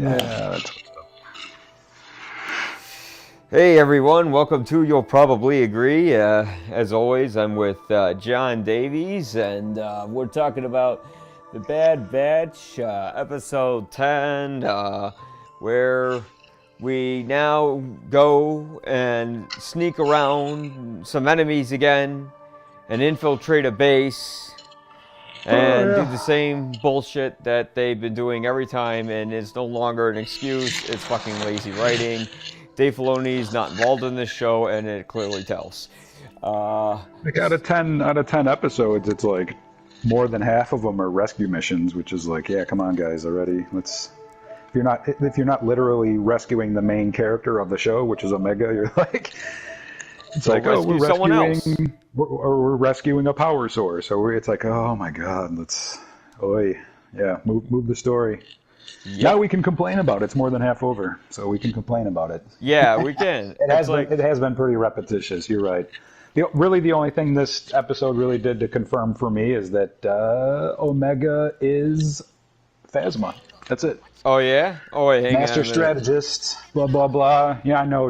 Yeah. Hey everyone, welcome to You'll Probably Agree. As always, I'm with John Davies, and we're talking about The Bad Batch, episode 10, where we now go and sneak around some enemies again and infiltrate a base and do the same bullshit that they've been doing every time, and it's no longer an excuse. It's fucking lazy writing. Dave Filoni's not involved in this show, and it clearly tells. Like out of 10 episodes, it's like more than half of them are rescue missions, which is like, yeah, come on, guys, already. Let's. If you're not literally rescuing the main character of the show, which is Omega, you're like, it's So like, oh, we're someone else. we're rescuing a power source. So it's like, oh my god, let's, move the story. Yep. Now we can complain about it. It's more than half over, so we can complain about it. Yeah, we can. It has been pretty repetitious. You're right. The only thing this episode really did to confirm for me is that Omega is Phasma. That's it. Oh yeah. Oh wait, hang Master on a minute. strategist. Blah blah blah. Yeah, I know.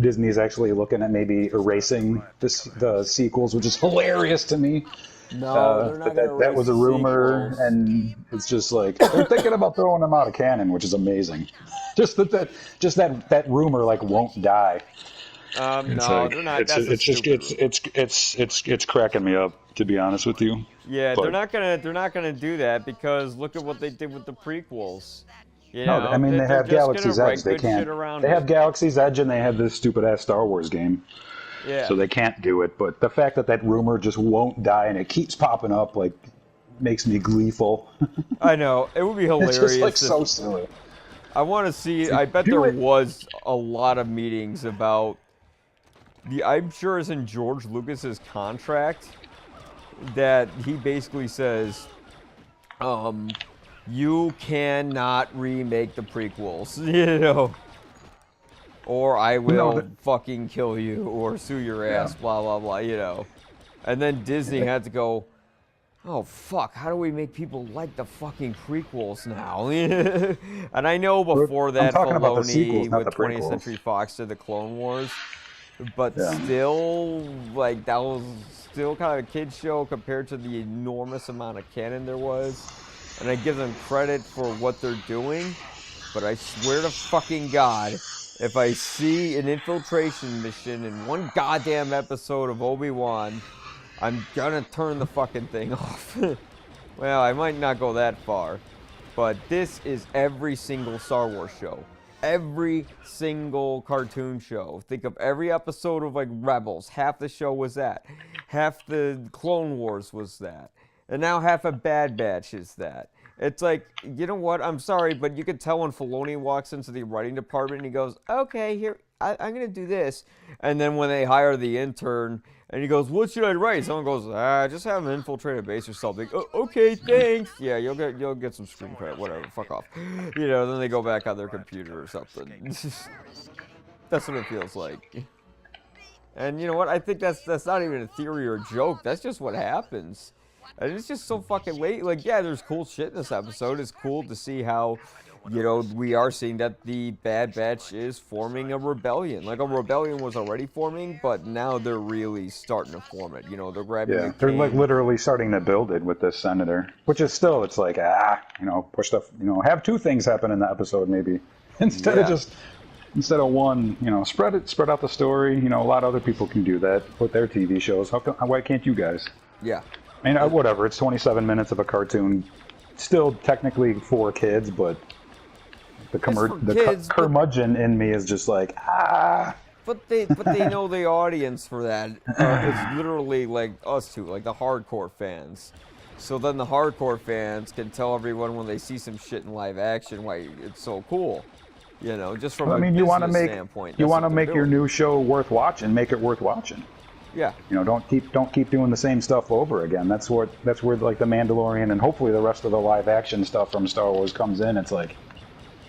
Disney's actually looking at maybe erasing the sequels, which is hilarious to me. No, they're not gonna that was a rumor, sequels. and it's just like they're thinking about throwing them out of canon, which is amazing. Just that rumor like won't die. No, they're not. It's cracking me up, to be honest with you. Yeah, they're not gonna do that because look at what they did with the prequels. You No, know, I mean they they're have just Galaxy's gonna Edge. write They good can't. shit around They it. have Galaxy's Edge, and they have this stupid ass Star Wars game. Yeah. So they can't do it. But the fact that rumor just won't die and it keeps popping up like makes me gleeful. I know it would be hilarious. It's just like so silly. I want to see. I bet there was a lot of meetings about the. I'm sure it's in George Lucas's contract that he basically says, you cannot remake the prequels, you know, or I will fucking kill you or sue your ass, blah blah blah, you know. And then Disney had to go, oh fuck, how do we make people like the fucking prequels now? And I know before that Filoni with 20th Century Fox did the Clone Wars, but still, like, that was still kind of a kid's show compared to the enormous amount of canon there was. And I give them credit for what they're doing, but I swear to fucking God, if I see an infiltration mission in one goddamn episode of Obi-Wan, I'm gonna turn the fucking thing off. Well, I might not go that far, but this is every single Star Wars show. Every single cartoon show. Think of every episode of like Rebels. Half the show was that. Half the Clone Wars was that. And now half of Bad Batch is that. It's like, you know what? I'm sorry, but you could tell when Filoni walks into the writing department and he goes, okay, here, I'm going to do this. And then when they hire the intern and he goes, what should I write? Someone goes, just have him infiltrate a base or something. Oh, okay, thanks. Yeah, you'll get some screen credit, whatever, fuck off. You know, then they go back on their computer or something. That's what it feels like. And you know what? I think that's not even a theory or a joke. That's just what happens. And it's just so fucking late. Like, yeah, there's cool shit in this episode. It's cool to see how, you know, we are seeing that the Bad Batch is forming a rebellion. Like, a rebellion was already forming, but now they're really starting to form it. You know, they're grabbing the they're king. like literally starting to build it with this senator, which is still, it's like, push stuff, have two things happen in the episode maybe instead of one, spread out the story. A lot of other people can do that with their TV shows. Why can't you guys? Yeah. I mean, whatever. It's 27 minutes of a cartoon, still technically for kids, but the curmudgeon in me is just like, But they know the audience for that. It's literally like us two, like the hardcore fans. So then the hardcore fans can tell everyone when they see some shit in live action why it's so cool. Just from a business standpoint. You want to make your new show worth watching. Make it worth watching. Yeah. Don't keep doing the same stuff over again. That's where like the Mandalorian and hopefully the rest of the live action stuff from Star Wars comes in. It's like,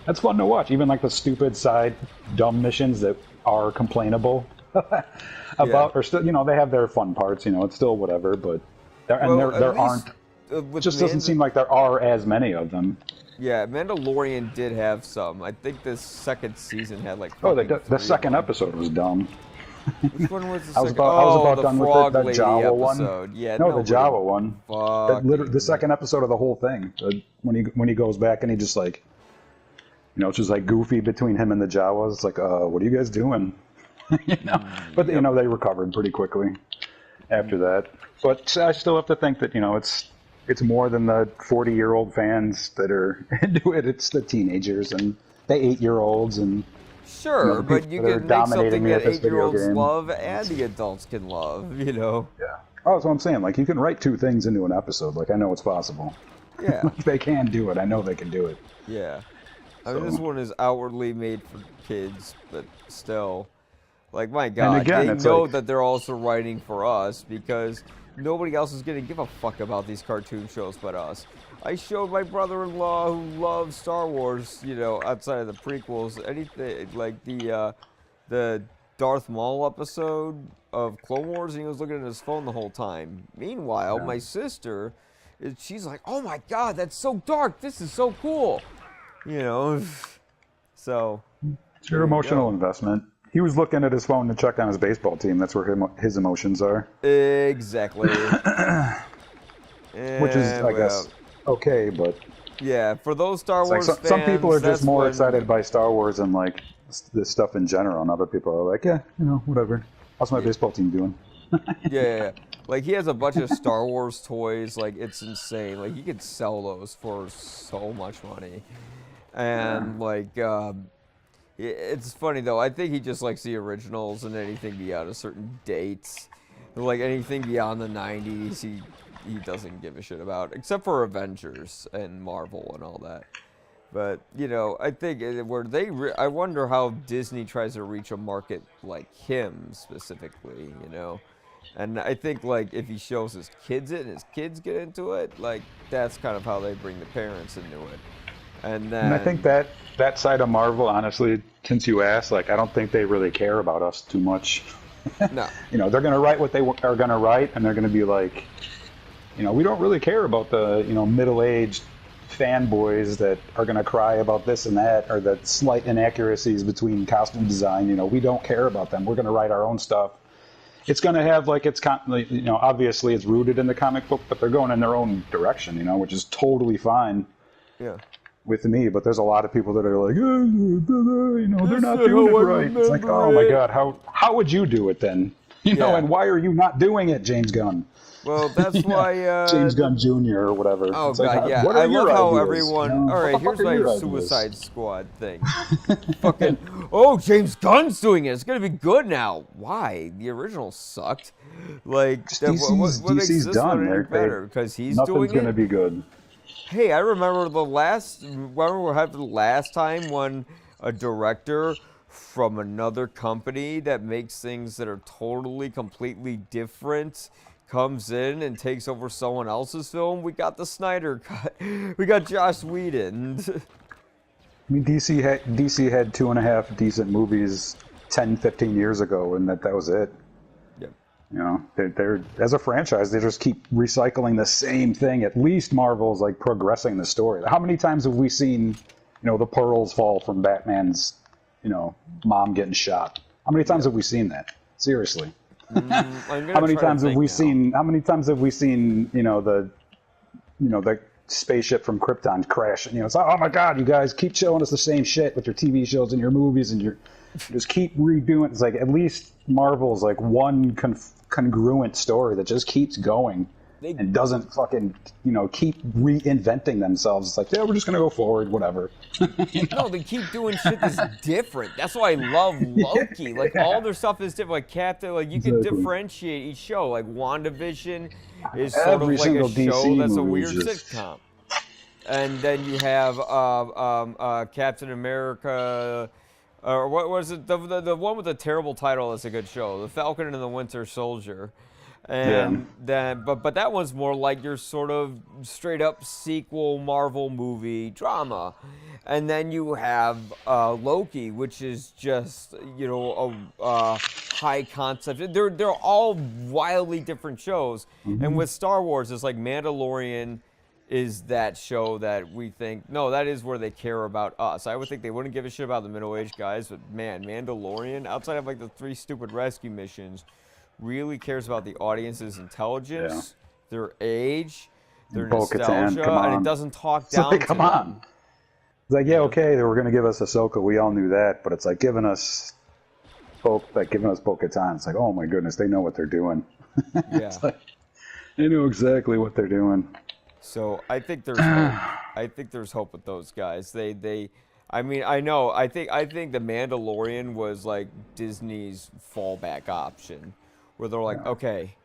that's fun to watch. Even like the stupid side dumb missions that are complainable or still, they have their fun parts. It's still whatever, but there aren't. It just doesn't seem like there are as many of them. Yeah, Mandalorian did have some. I think the second season had like. Oh, fucking the three second of them. episode was dumb. Which one was the I was second? about The done with frog the lady Jawa one. episode. Yeah, No, the nobody Jawa one. The fucking. second episode of the whole thing. When he goes back and he just like, it's just like goofy between him and the Jawas. It's like, what are you guys doing? But they recovered pretty quickly after that. But I still have to think that it's more than the 40-year-old fans that are into it. It's the teenagers and the 8-year-olds and. Sure, but you can make something that 8-year-olds love and the adults can love, Yeah. Oh, that's what I'm saying. Like, you can write two things into an episode. Like, I know it's possible. Yeah. Like, they can do it. I know they can do it. Yeah. I mean, this one is outwardly made for kids, but still. Like, my God, and again, they know like, that they're also writing for us because nobody else is going to give a fuck about these cartoon shows but us. I showed my brother-in-law who loves Star Wars, outside of the prequels, anything like the Darth Maul episode of Clone Wars, and he was looking at his phone the whole time. Meanwhile, my sister, she's like, "Oh my God, that's so dark! This is so cool," So it's your emotional investment. He was looking at his phone to check on his baseball team. That's where his emotions are. Exactly. Which is, I guess, okay, but yeah, for those Star Wars fans, some people are just more excited by Star Wars and like this stuff in general, and other people are like, yeah, whatever. How's my baseball team doing? Yeah. Like, he has a bunch of Star Wars toys. Like, it's insane. Like, you could sell those for so much money. And, it's funny, though. I think he just likes the originals and anything beyond a certain date. Like, anything beyond the 90s, he doesn't give a shit about. Except for Avengers and Marvel and all that. But, I think I wonder how Disney tries to reach a market like him specifically, And I think, like, if he shows his kids it and his kids get into it, like, that's kind of how they bring the parents into it. And I think that side of Marvel, honestly, since you asked, like, I don't think they really care about us too much. No. They're going to write what they are going to write, and they're going to be like, we don't really care about the, middle-aged fanboys that are going to cry about this and that, or the slight inaccuracies between costume design. We don't care about them. We're going to write our own stuff. It's going to have, like, obviously it's rooted in the comic book, but they're going in their own direction, which is totally fine. Yeah. With me, but there's a lot of people that are like, they're not doing it right. It's like, oh my God, how would you do it then? And why are you not doing it, James Gunn? Well, that's why James Gunn Jr. or whatever. Oh it's God, like, yeah. What I are your love how ideas? everyone. All right, here's my ideas? Suicide Squad thing. Fucking. Oh, James Gunn's doing it. It's gonna be good now. Why? The original sucked. Like, what makes this done. one any better? Because he's doing it. Nothing's gonna be good. Hey, I remember the last time when a director from another company that makes things that are totally, completely different comes in and takes over someone else's film. We got the Snyder Cut. We got Joss Whedon. I mean, DC had 2.5 decent movies 10, 15 years ago, and that was it. They're as a franchise, they just keep recycling the same thing. At least Marvel's like progressing the story. How many times have we seen, the pearls fall from Batman's, mom getting shot? How many times have we seen that? Seriously. How many times have we seen? How many times have we seen? The spaceship from Krypton crash. It's like, oh my God, you guys keep showing us the same shit with your TV shows and your movies, and you just keep redoing. It's like at least Marvel's like one congruent story that just keeps going and doesn't fucking keep reinventing themselves. It's like, yeah, we're just gonna go forward, whatever. No, they keep doing shit that's different. That's why I love Loki. Like all their stuff is different. Like Captain, like you can differentiate each show. Like WandaVision is sort of like a show that's a weird sitcom. And then you have Captain America. Or what was it? The one with the terrible title is a good show. The Falcon and the Winter Soldier. And then, but that one's more like your sort of straight up sequel Marvel movie drama. And then you have Loki, which is just, a high concept. They're all wildly different shows. Mm-hmm. And with Star Wars, it's like Mandalorian is that show that we think, no, that is where they care about us. I would think they wouldn't give a shit about the middle-aged guys, but man, Mandalorian, outside of like the 3 stupid rescue missions, really cares about the audience's intelligence, their age, their Bo-Katan, nostalgia, and it doesn't talk down like, to come them. on. It's like, yeah, okay, they were going to give us Ahsoka. We all knew that, but it's like giving us Bo-Katan. It's like, oh my goodness, they know what they're doing. Yeah. It's like, they know exactly what they're doing. So I think there's hope. I think there's hope with those guys. I mean, I know. I think the Mandalorian was like Disney's fallback option, where they're like, okay,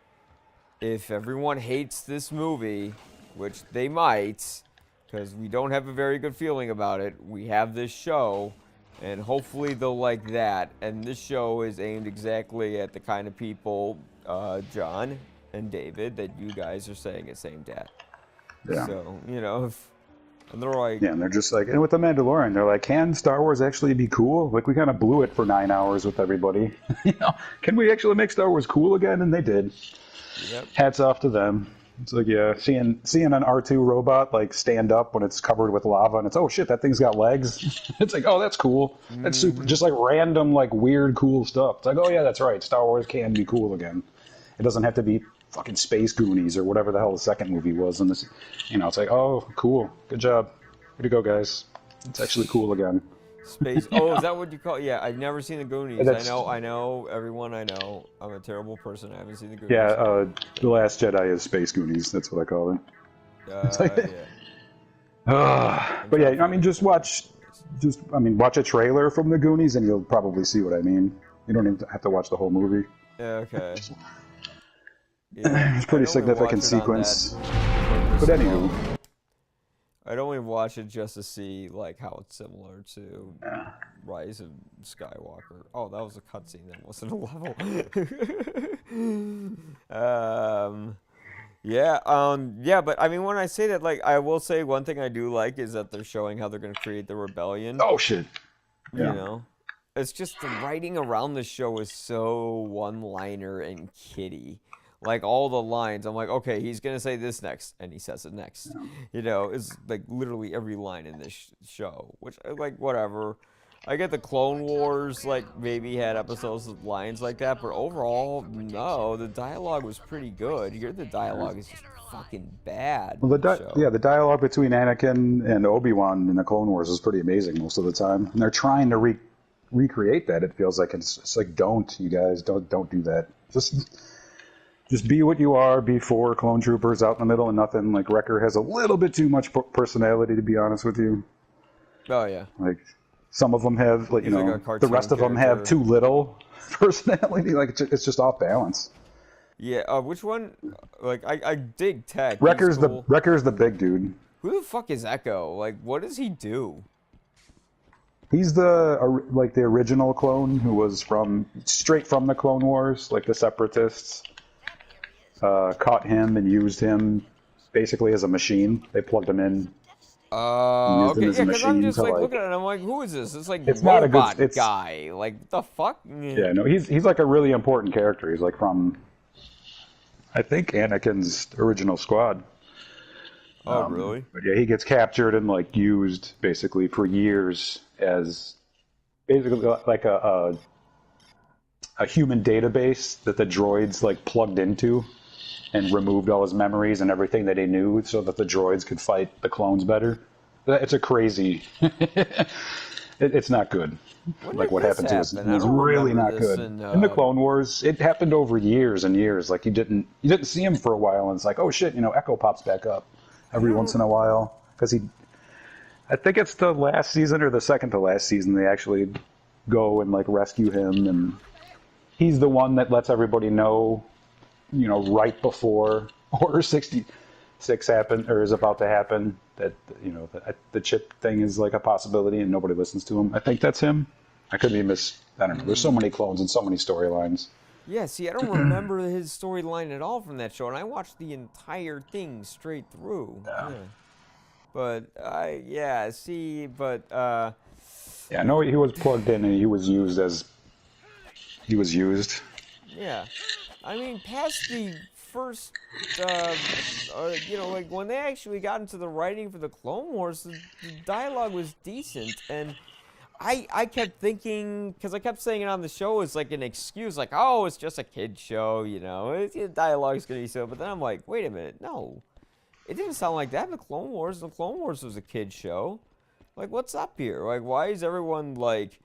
if everyone hates this movie, which they might, because we don't have a very good feeling about it, we have this show, and hopefully they'll like that. And this show is aimed exactly at the kind of people, John and David, that you guys are saying it's aimed at. Yeah. So, and they're like... Yeah, and they're just like, and with the Mandalorian, they're like, can Star Wars actually be cool? Like, we kind of blew it for 9 hours with everybody. Can we actually make Star Wars cool again? And they did. Yep. Hats off to them. It's like, yeah, seeing an R2 robot, like, stand up when it's covered with lava, and it's, oh, shit, that thing's got legs. It's like, oh, that's cool. That's super, just like random, like, weird, cool stuff. It's like, oh, yeah, that's right. Star Wars can be cool again. It doesn't have to be fucking Space Goonies or whatever the hell the second movie was. And this, it's like, oh, cool, good job, way to go, guys. It's actually cool again. Space. Oh, is that what you call it? Yeah, I've never seen the Goonies. I know, everyone I know. I'm a terrible person. I haven't seen the Goonies. Yeah, The Last Jedi is Space Goonies. That's what I call it. Yeah. But yeah, I mean, watch a trailer from the Goonies and you'll probably see what I mean. You don't even have to watch the whole movie. Yeah, okay. Yeah, it's a pretty significant sequence. But anywho, I'd only watch it just to see like how it's similar to Rise of Skywalker. Oh, that was a cutscene. That wasn't a level. Yeah. But I mean, when I say that, like, I will say one thing I do like is that they're showing how they're going to create the rebellion. Oh shit! Yeah. It's just the writing around the show is so one-liner and kiddie. Like, all the lines, I'm like, okay, he's going to say this next, and he says it next. It's like literally every line in this show, which, like, whatever. I get the Clone Wars, like, maybe had episodes with lines like that, but overall, no, the dialogue was pretty good. Here, the dialogue is just fucking bad. Well, the dialogue between Anakin and Obi-Wan in the Clone Wars is pretty amazing most of the time. And they're trying to recreate that. It feels like it's like, don't, you guys, don't do that. Just be what you are. Be 4 clone troopers out in the middle and nothing. Like, Wrecker has a little bit too much personality, to be honest with you. Oh yeah. Like, some of them have, like, the rest of them have too little personality. Like, it's just off balance. Yeah. Which one? Like, I dig Tech. Wrecker's the big dude. Who the fuck is Echo? Like, what does he do? He's the original clone who was straight from the Clone Wars, like the Separatists. Caught him and used him basically as a machine. They plugged him in. Okay, yeah, because I'm just like looking at it, I'm like, who is this? It's like it's robot not a good guy. Like, the fuck? Yeah, no, he's like a really important character. He's like from, I think, Anakin's original squad. Oh, really? But yeah, he gets captured and like used basically for years as basically like a human database that the droids like plugged into and removed all his memories and everything that he knew so that the droids could fight the clones better. It's a crazy... it's not good. Like, what happened to us was really not good. In the Clone Wars, it happened over years and years. Like, you didn't see him for a while, and it's like, oh shit, Echo pops back up every once in a while. Because I think it's the last season or the second to last season, they actually go and like rescue him, and he's the one that lets everybody know, right before Order 66 happened or is about to happen, that the chip thing is like a possibility and nobody listens to him. I think that's him. I could be I don't know. There's so many clones and so many storylines. Yeah, see, I don't remember his storyline at all from that show, and I watched the entire thing straight through. Yeah. But yeah, I know he was plugged in and he was used. Yeah, I mean, past the first, you know, like when they actually got into the writing for the Clone Wars, the dialogue was decent, and I kept thinking, because I kept saying it on the show as like an excuse, like, oh, it's just a kid show, you know, dialogue's gonna be so. But then I'm like, wait a minute, no, it didn't sound like that in the Clone Wars. The Clone Wars was a kid show. Like, what's up here? Like, why is everyone like,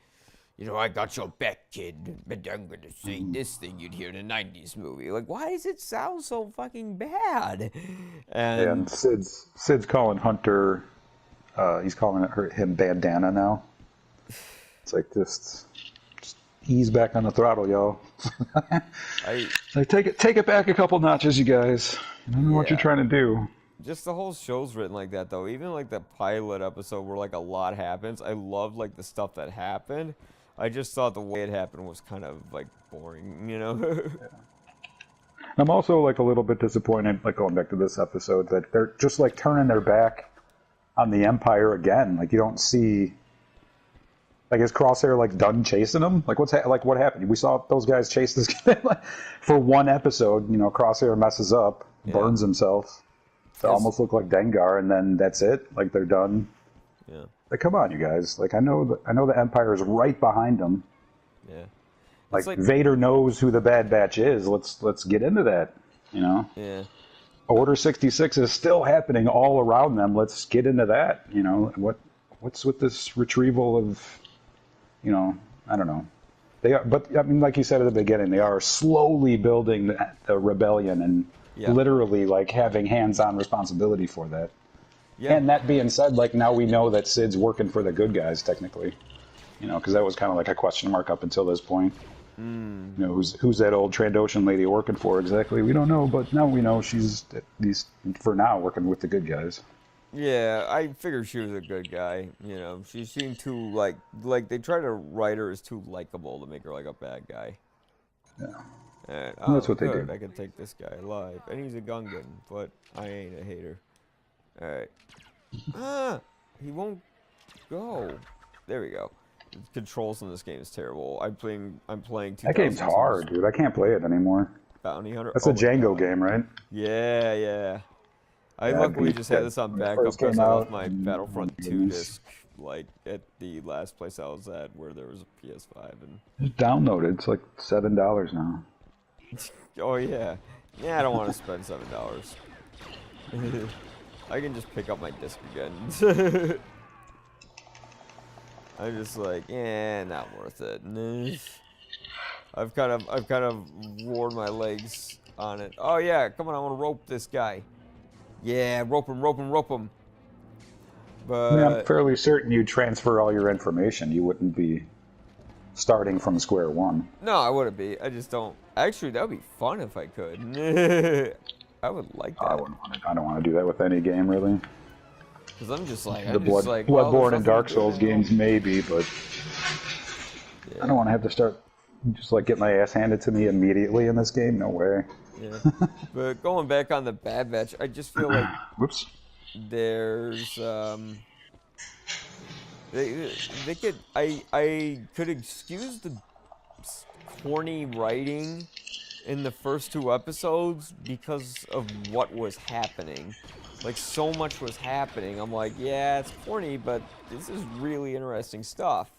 you know, I got your back, kid, but I'm gonna say this thing you'd hear in a '90s movie. Like, why does it sound so fucking bad? And Sid's calling Hunter, he's calling him Bandana now. It's like, just ease back on the throttle, y'all. Like, take it back a couple notches, you guys. I don't know what you're trying to do. Just the whole show's written like that, though. Even like the pilot episode where like a lot happens, I love like the stuff that happened. I just thought the way it happened was kind of like boring, you know. I'm also like a little bit disappointed, like going back to this episode, that they're just like turning their back on the Empire again. Like, you don't see, like, is Crosshair like done chasing them? Like, what happened? We saw those guys chase this guy for one episode. You know, Crosshair messes up, burns himself. They almost look like Dengar, and then that's it. Like, they're done. Yeah. Like, come on, you guys. Like, I know the Empire is right behind them. Yeah. Like Vader knows who the Bad Batch is. Let's get into that. You know. Yeah. Order 66 is still happening all around them. Let's get into that. You know, what's with this retrieval of, you know, I don't know. They are, but I mean, like you said at the beginning, they are slowly building the rebellion and literally like having hands-on responsibility for that. Yeah. And that being said, like, now we know that Sid's working for the good guys technically, you know, because that was kind of like a question mark up until this point. You know, who's that old Trandoshan lady working for exactly? We don't know, but now we know she's at least for now working with the good guys. Yeah, I figured she was a good guy. You know, she seemed too like they try to write her as too likable to make her like a bad guy. Yeah. That's what they do. I can take this guy alive, and he's a Gungan, but I ain't a hater. All right. He won't go. There we go. The controls in this game is terrible. I'm playing. That game's hard, dude. I can't play it anymore. Bounty Hunter. That's a Django game, right? Yeah. I luckily just had this on backup because I left my Battlefront 2 disc like at the last place I was at where there was a PS5 and. Just download it. It's like $7 now. Oh yeah. I don't want to spend $7. I can just pick up my disc again. I'm just like, not worth it. I've kind of roared my legs on it. Oh yeah, come on, I want to rope this guy. Yeah, rope him. But I'm fairly certain you'd transfer all your information. You wouldn't be starting from square one. No, I wouldn't be. I just don't. Actually, that would be fun if I could. I would like that. I don't want to do that with any game, really. Because I'm just like, Bloodborne and Dark Souls games, maybe, but I don't want to have to start just like get my ass handed to me immediately in this game. No way. Yeah. But going back on the Bad Batch, I just feel like there's they could I could excuse the corny writing in the first 2 episodes because of what was happening. Like, so much was happening. I'm like, yeah, it's corny, but this is really interesting stuff.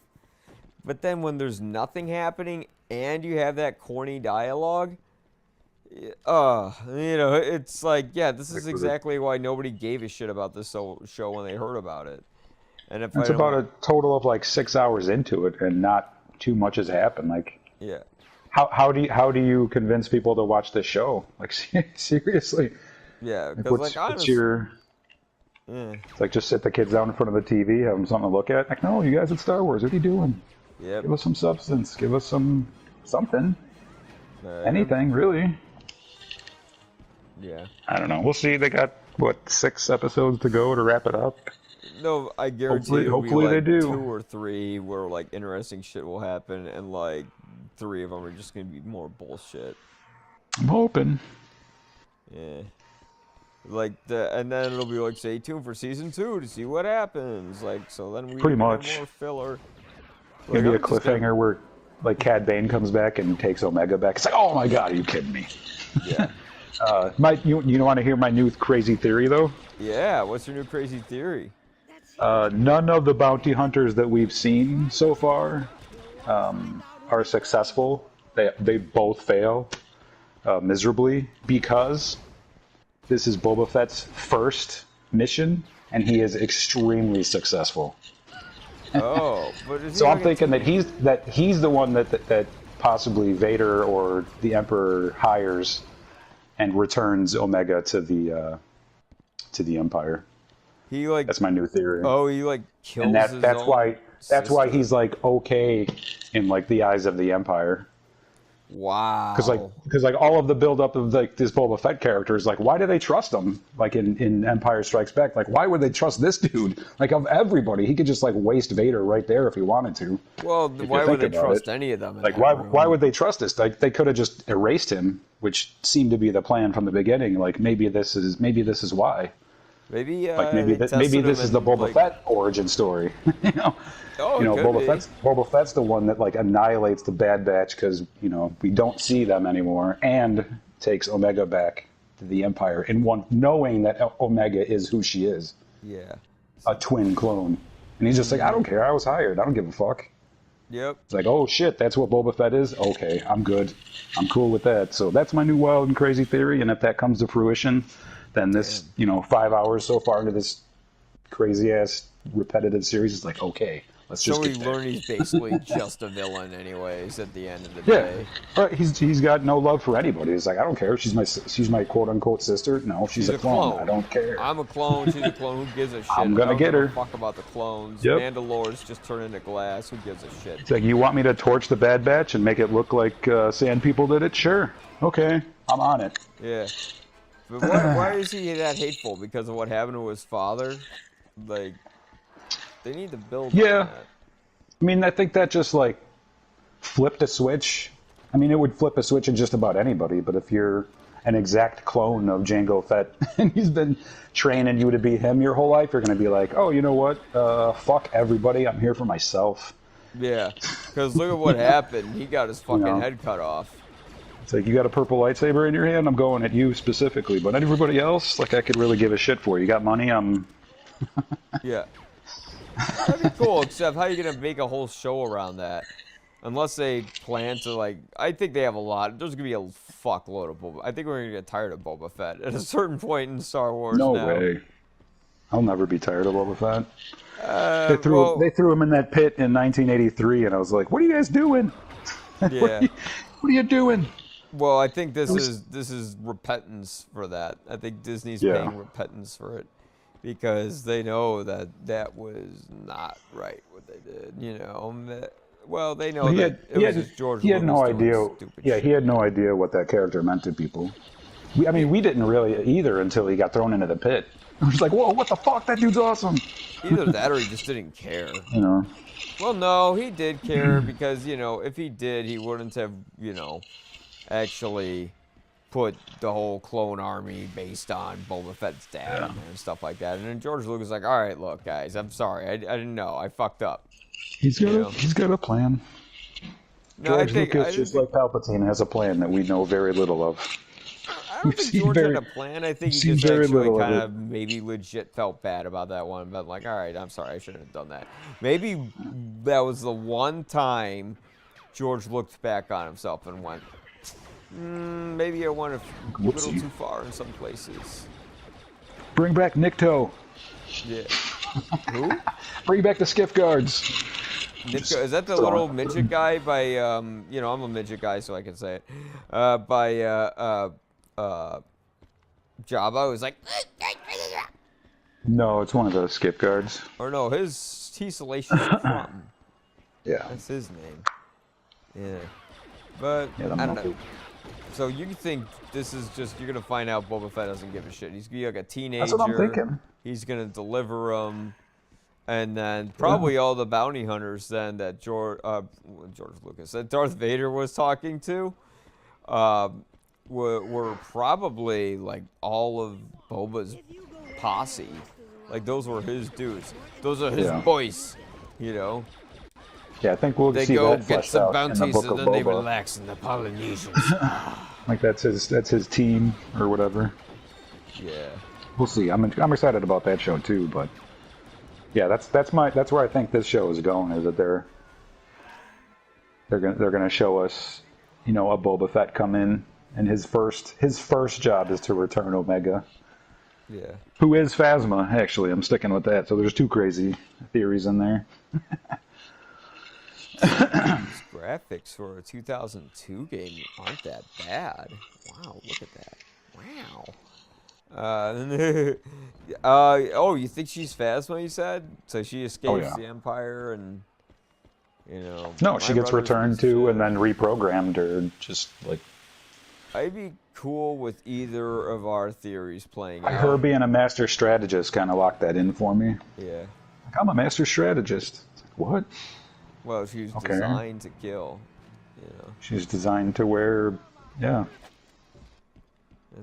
But then when there's nothing happening and you have that corny dialogue, you know, it's like, yeah, this is exactly why nobody gave a shit about this show when they heard about it. And if it's about a total of like 6 hours into it, and not too much has happened. Like, yeah, how do you convince people to watch this show? Like, seriously. Yeah, because like honestly, it's like, just sit the kids down in front of the TV, have them something to look at. Like, no, you guys at Star Wars, what are you doing? Yeah, give us some substance, give us something, anything really. Yeah, I don't know. We'll see. They got 6 episodes to go to wrap it up. No, I guarantee. Hopefully they do. 2 or 3 where like interesting shit will happen, and like 3 of them are just gonna be more bullshit. I'm hoping. Yeah. Like and then it'll be like, stay tuned for season 2 to see what happens. Like, so then we pretty much have more filler. Like, maybe a cliffhanger where like Cad Bane comes back and takes Omega back. It's like, oh my god, are you kidding me? Yeah. You want to hear my new crazy theory though? Yeah, what's your new crazy theory? None of the bounty hunters that we've seen so far are successful. They both fail miserably because this is Boba Fett's first mission, and he is extremely successful. Oh, but is he So I'm thinking that he's the one that possibly Vader or the Emperor hires and returns Omega to the Empire. He like That's my new theory. Oh, he like kills And his that's own why sister. he's like okay in like the eyes of the Empire. Wow. Because all of the build up of like this Boba Fett character is like, why do they trust him? Like in Empire Strikes Back, like why would they trust this dude? Like of everybody, he could just like waste Vader right there if he wanted to. Well, why would they trust any of them? Like why would they trust this? Like they could have just erased him, which seemed to be the plan from the beginning. Like maybe this is why. Maybe Maybe this is the Boba Fett origin story. you know. Oh, Boba Fett's the one that like annihilates the Bad Batch because we don't see them anymore, and takes Omega back to the Empire in one, knowing that Omega is who she is. Yeah. A twin clone, and he's just like, I don't care. I was hired. I don't give a fuck. Yep. It's like, oh shit, that's what Boba Fett is. Okay, I'm good. I'm cool with that. So that's my new wild and crazy theory, and if that comes to fruition, then this 5 hours so far into this crazy ass repetitive series is like, okay. Let's just we learn he's basically just a villain anyways at the end of the day. But he's got no love for anybody. He's like, I don't care. She's my quote unquote sister. No, she's a clone. I don't care. I'm a clone. She's a clone. Who gives a shit? I'm gonna get her. Fuck about the clones. Yep. Mandalores just turn into glass. Who gives a shit? It's like, you want me to torch the Bad Batch and make it look like Sand People did it? Sure. Okay, I'm on it. Yeah. But why is he that hateful? Because of what happened to his father? Like, they need to build on that. I mean, I think that just like flipped a switch. I mean, it would flip a switch in just about anybody, but if you're an exact clone of Jango Fett and he's been training you to be him your whole life, you're going to be like, oh, you know what? Fuck everybody. I'm here for myself. Yeah, because look at what happened. He got his fucking head cut off. It's like, you got a purple lightsaber in your hand? I'm going at you specifically, but everybody else, like, I could really give a shit for. You got money? Yeah. That'd be cool, except how are you going to make a whole show around that? Unless they plan to, like, I think they have a lot. There's going to be a fuckload of Boba. I think we're going to get tired of Boba Fett at a certain point in Star Wars No now. way. I'll never be tired of Boba Fett. They threw him in that pit in 1983, and I was like, what are you guys doing? Yeah. What are you doing? Well, I think this is repentance for that. I think Disney's paying repentance for it. Because they know that was not right what they did, Well, they know that it was just George Lucas. He had no idea. Stupid Yeah, shit. he had no idea what that character meant to people. We didn't really either until he got thrown into the pit. I was like, whoa, what the fuck? That dude's awesome. Either that or he just didn't care. Well, no, he did care because, if he did, he wouldn't have, actually put the whole clone army based on Boba Fett's dad and stuff like that. And then George Lucas was like, all right, look, guys, I'm sorry. I didn't know. I fucked up. He's got a plan. No, George Lucas, just like Palpatine, has a plan that we know very little of. I don't think George had a plan. I think he just actually kind of maybe legit felt bad about that one. But like, all right, I'm sorry. I shouldn't have done that. Maybe that was the one time George looked back on himself and went, maybe I went a little too far in some places. Bring back Nikto. Yeah. Who? Bring back the skiff guards. Nikto, is that the little midget guy by, I'm a midget guy, so I can say it. By Jabba, who's like... No, it's one of the skip guards. Or no, he's Salacious Crumb. Yeah. That's his name. Yeah. But, I don't know. So you think this is just, you're going to find out Boba Fett doesn't give a shit. He's going to be like a teenager. That's what I'm thinking. He's going to deliver him. And then probably all the bounty hunters then that George Lucas, that Darth Vader was talking to were probably like all of Boba's posse. Like those were his dudes. Those are his boys, Yeah, I think we'll see that fleshed out in the book of Boba. They go get some bounties and then they relax in the Polynesians. Like that's his team or whatever. Yeah. We'll see. I'm excited about that show too, but yeah, that's where I think this show is going. Is that they're gonna show us, a Boba Fett come in, and his first job is to return Omega. Yeah. Who is Phasma? Actually, I'm sticking with that. So there's two crazy theories in there. These graphics for a 2002 game aren't that bad. Wow, look at that. Wow. Oh, you think she's Phasma, you said? So she escapes the Empire and, No, she gets returned to and then reprogrammed, or just like... I'd be cool with either of our theories playing out. Her being a master strategist kind of locked that in for me. Yeah. Like, I'm a master strategist. What? Well, she's designed to kill, She's designed to wear, That's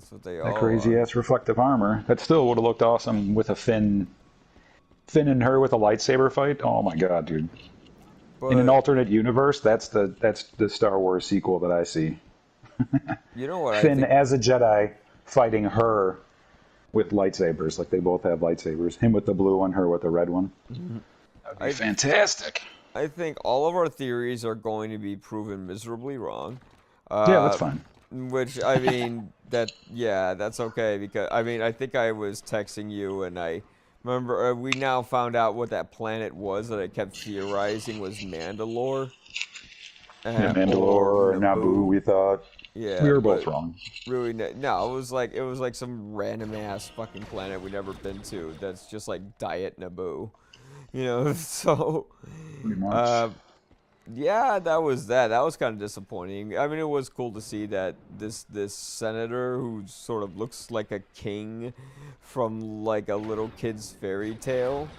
what they all that crazy-ass reflective armor. That still would have looked awesome with a Finn and her with a lightsaber fight. Oh my god, dude. But in an alternate universe, that's the Star Wars sequel that I see. You know what? Finn as a Jedi fighting her with lightsabers. Like they both have lightsabers. Him with the blue one, her with the red one. Mm-hmm. That'd be fantastic. I think all of our theories are going to be proven miserably wrong. Yeah, that's fine. Which, I mean, that's okay. Because, I think I was texting you and I remember we now found out what that planet was that I kept theorizing was Mandalore. Mandalore or Naboo, we thought. Yeah, we were both wrong. Really, no. It was like some random ass fucking planet we'd never been to. That's just like Diet Naboo, So, pretty much. Yeah, that was that. That was kind of disappointing. I mean, it was cool to see that this senator who sort of looks like a king from like a little kid's fairy tale,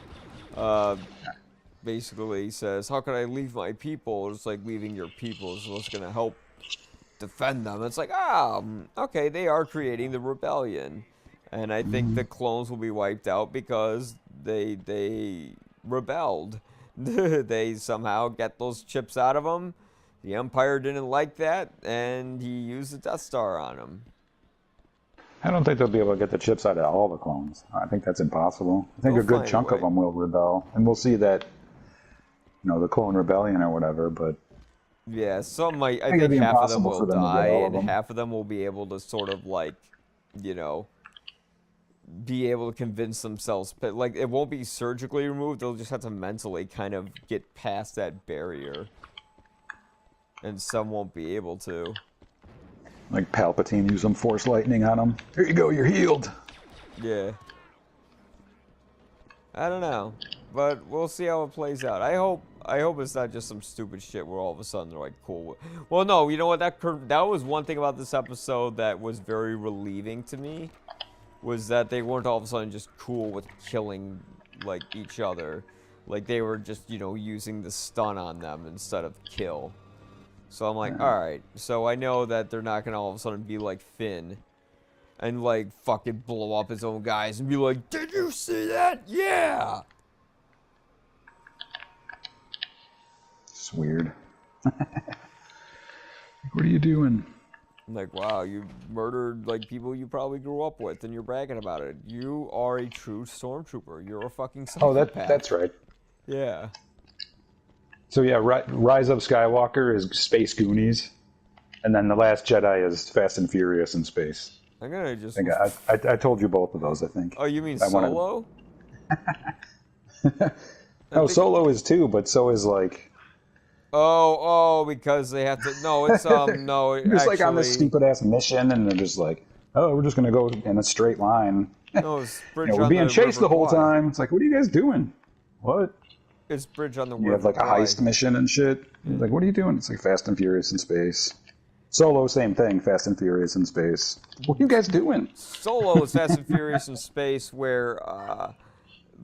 basically says, "How can I leave my people?" It's like leaving your people is what's gonna help defend them. It's like, okay, they are creating the rebellion, and I think the clones will be wiped out because they rebelled. They somehow get those chips out of them. The Empire didn't like that, and he used the Death Star on them. I don't think they'll be able to get the chips out of all the clones. I think that's impossible. I think a good chunk of them will rebel, and we'll see that, the clone rebellion or whatever, but... Yeah, some might. I think half of them will die, and half of them will be able to sort of like, be able to convince themselves. But like, it won't be surgically removed. They'll just have to mentally kind of get past that barrier, and some won't be able to. Like Palpatine used some Force lightning on them. Here you go, you're healed. Yeah. I don't know, but we'll see how it plays out. I hope it's not just some stupid shit where all of a sudden they're like, cool. Well, no, you know what? That was one thing about this episode that was very relieving to me, was that they weren't all of a sudden just cool with killing, like, each other. Like, they were just, using the stun on them instead of kill. So I'm like, alright. So I know that they're not going to all of a sudden be like Finn and, like, fucking blow up his own guys and be like, did you see that? Yeah! It's weird. What are you doing? I'm like, wow, you murdered, like, people you probably grew up with, and you're bragging about it. You are a true stormtrooper. You're a fucking psychopath. Oh, that's right. Yeah. So, yeah, Rise of Skywalker is Space Goonies, and then The Last Jedi is Fast and Furious in space. I'm gonna just... I told you both of those, I think. Oh, you mean Solo? No, Solo is too, but so is, like... Oh, because they have to... No, it's, no, it's actually... like on this stupid-ass mission, and they're just like, oh, we're just gonna go in a straight line. No, it's Bridge we're being chased the whole time. It's like, what are you guys doing? What? It's Bridge on the You have, like, a heist mission and shit. Yeah. Like, what are you doing? It's like Fast and Furious in space. Solo, same thing, Fast and Furious in space. What are you guys doing? Solo is Fast and Furious in space, where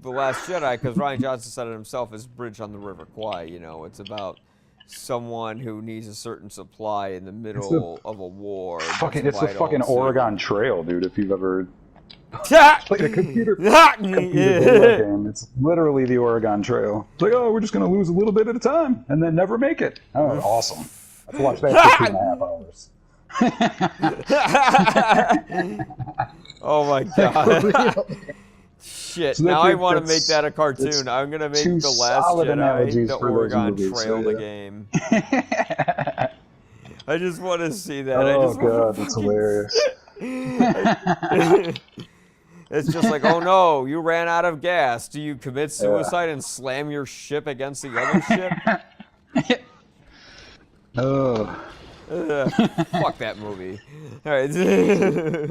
The Last Jedi, because Rian Johnson said it himself, is Bridge on the River Kwai. It's about someone who needs a certain supply in the middle of a war. It's the fucking Oregon Trail, dude, if you've ever played a computer game. It's literally the Oregon Trail. It's like, oh, we're just going to lose a little bit at a time and then never make it. Oh, awesome. Let's watch that for 2.5 hours. Oh my god. Shit, So now I want to make that a cartoon. I'm going to make two The Last solid Jedi, analogies the for those Oregon movies, Trail, so, the yeah. game. I just want to see that. I Oh just want god, to that's fucking... hilarious. It's just like, oh no, you ran out of gas. Do you commit suicide and slam your ship against the other ship? Oh. Fuck that movie. All right.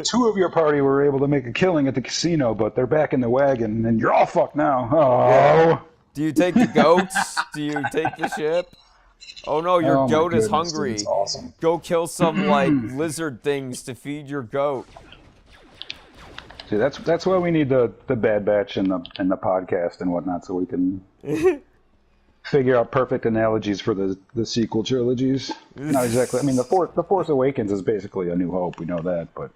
Two of your party were able to make a killing at the casino, but they're back in the wagon, and you're all fucked now. Oh. Yeah. Do you take the goats? Do you take the ship? Oh no, your goat is hungry. Dude, it's awesome. Go kill some like lizard things to feed your goat. See, that's why we need the Bad Batch and the podcast and whatnot, so we can figure out perfect analogies for the sequel trilogies. Not exactly. I mean, the Force Awakens is basically A New Hope. We know that, but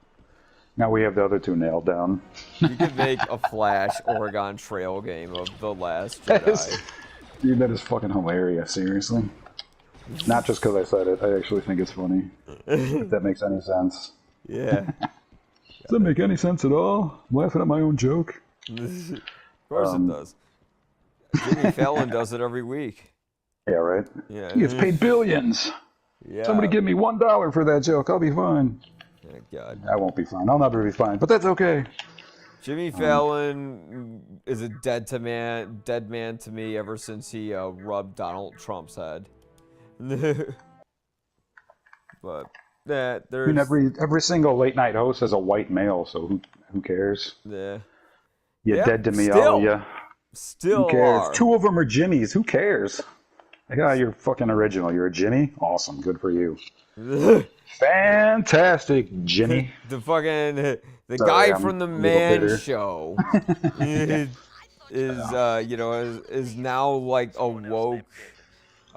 now we have the other two nailed down. You could make a Flash Oregon Trail game of The Last Jedi. Dude, that is fucking hilarious. Seriously. Not just because I said it. I actually think it's funny. If that makes any sense. Yeah. Does that make any sense at all? I'm laughing at my own joke. Of course it does. Jimmy Fallon does it every week. Yeah, right? Yeah. He gets paid billions. Yeah. Somebody give me $1 for that joke. I'll be fine. Oh, God. I won't be fine. I'll never be fine. But that's okay. Jimmy Fallon is a dead man to me ever since he rubbed Donald Trump's head. But that there's. I mean, every single late night host has a white male, so who cares? Yeah. You're dead to me, still, all of you. Still Who cares? are. Two of them are Jimmys. Who cares? Like, oh, you're fucking original. You're a Jimmy? Awesome. Good for you. Fantastic, Jimmy. The fucking the Sorry, guy I'm from the a little Man bitter. Show is now like a woke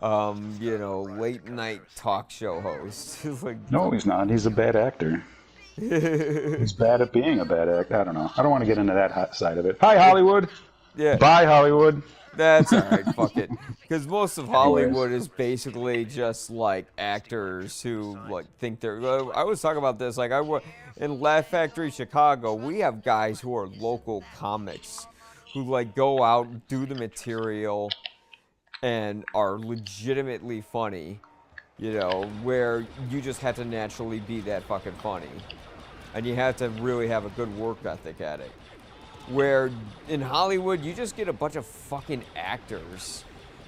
late night talk show host. Like, No, he's not. He's a bad actor. He's bad at being a bad actor. I don't know. I don't want to get into that side of it. Hi, Hollywood. Yeah. Bye, Hollywood. That's alright, fuck it. Because most of Hollywood is basically just like actors who like think they're. I was talking about this. Like in Laugh Factory Chicago, we have guys who are local comics who like go out, do the material, and are legitimately funny. You know, where you just have to naturally be that fucking funny, and you have to really have a good work ethic at it. Where in Hollywood, you just get a bunch of fucking actors.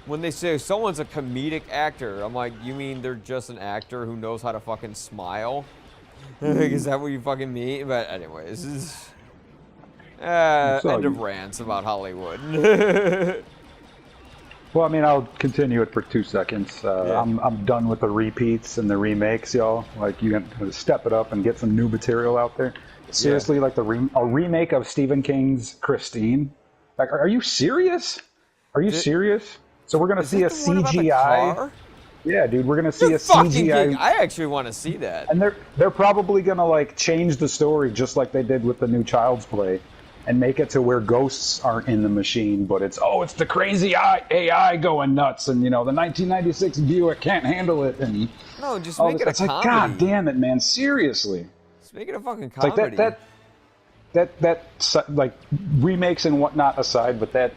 When they say someone's a comedic actor, I'm like, you mean they're just an actor who knows how to fucking smile? Is that what you fucking mean? But anyways, end of rants about Hollywood. Well, I mean, I'll continue it for 2 seconds. Yeah. I'm done with the repeats and the remakes, y'all. Like, you have to step it up and get some new material out there. Seriously, like a remake of Stephen King's Christine. Like, are you serious? Are you serious? So we're gonna see a CGI. Yeah, dude, we're gonna see a CGI. I actually want to see that. And they're probably gonna like change the story just like they did with the new Child's Play, and make it to where ghosts aren't in the machine, but it's the crazy AI going nuts, and the 1996 Buick can't handle it, and no, just make it a comedy. Like, God damn it, man! Seriously. Make it a fucking comedy. Like that like remakes and whatnot aside, but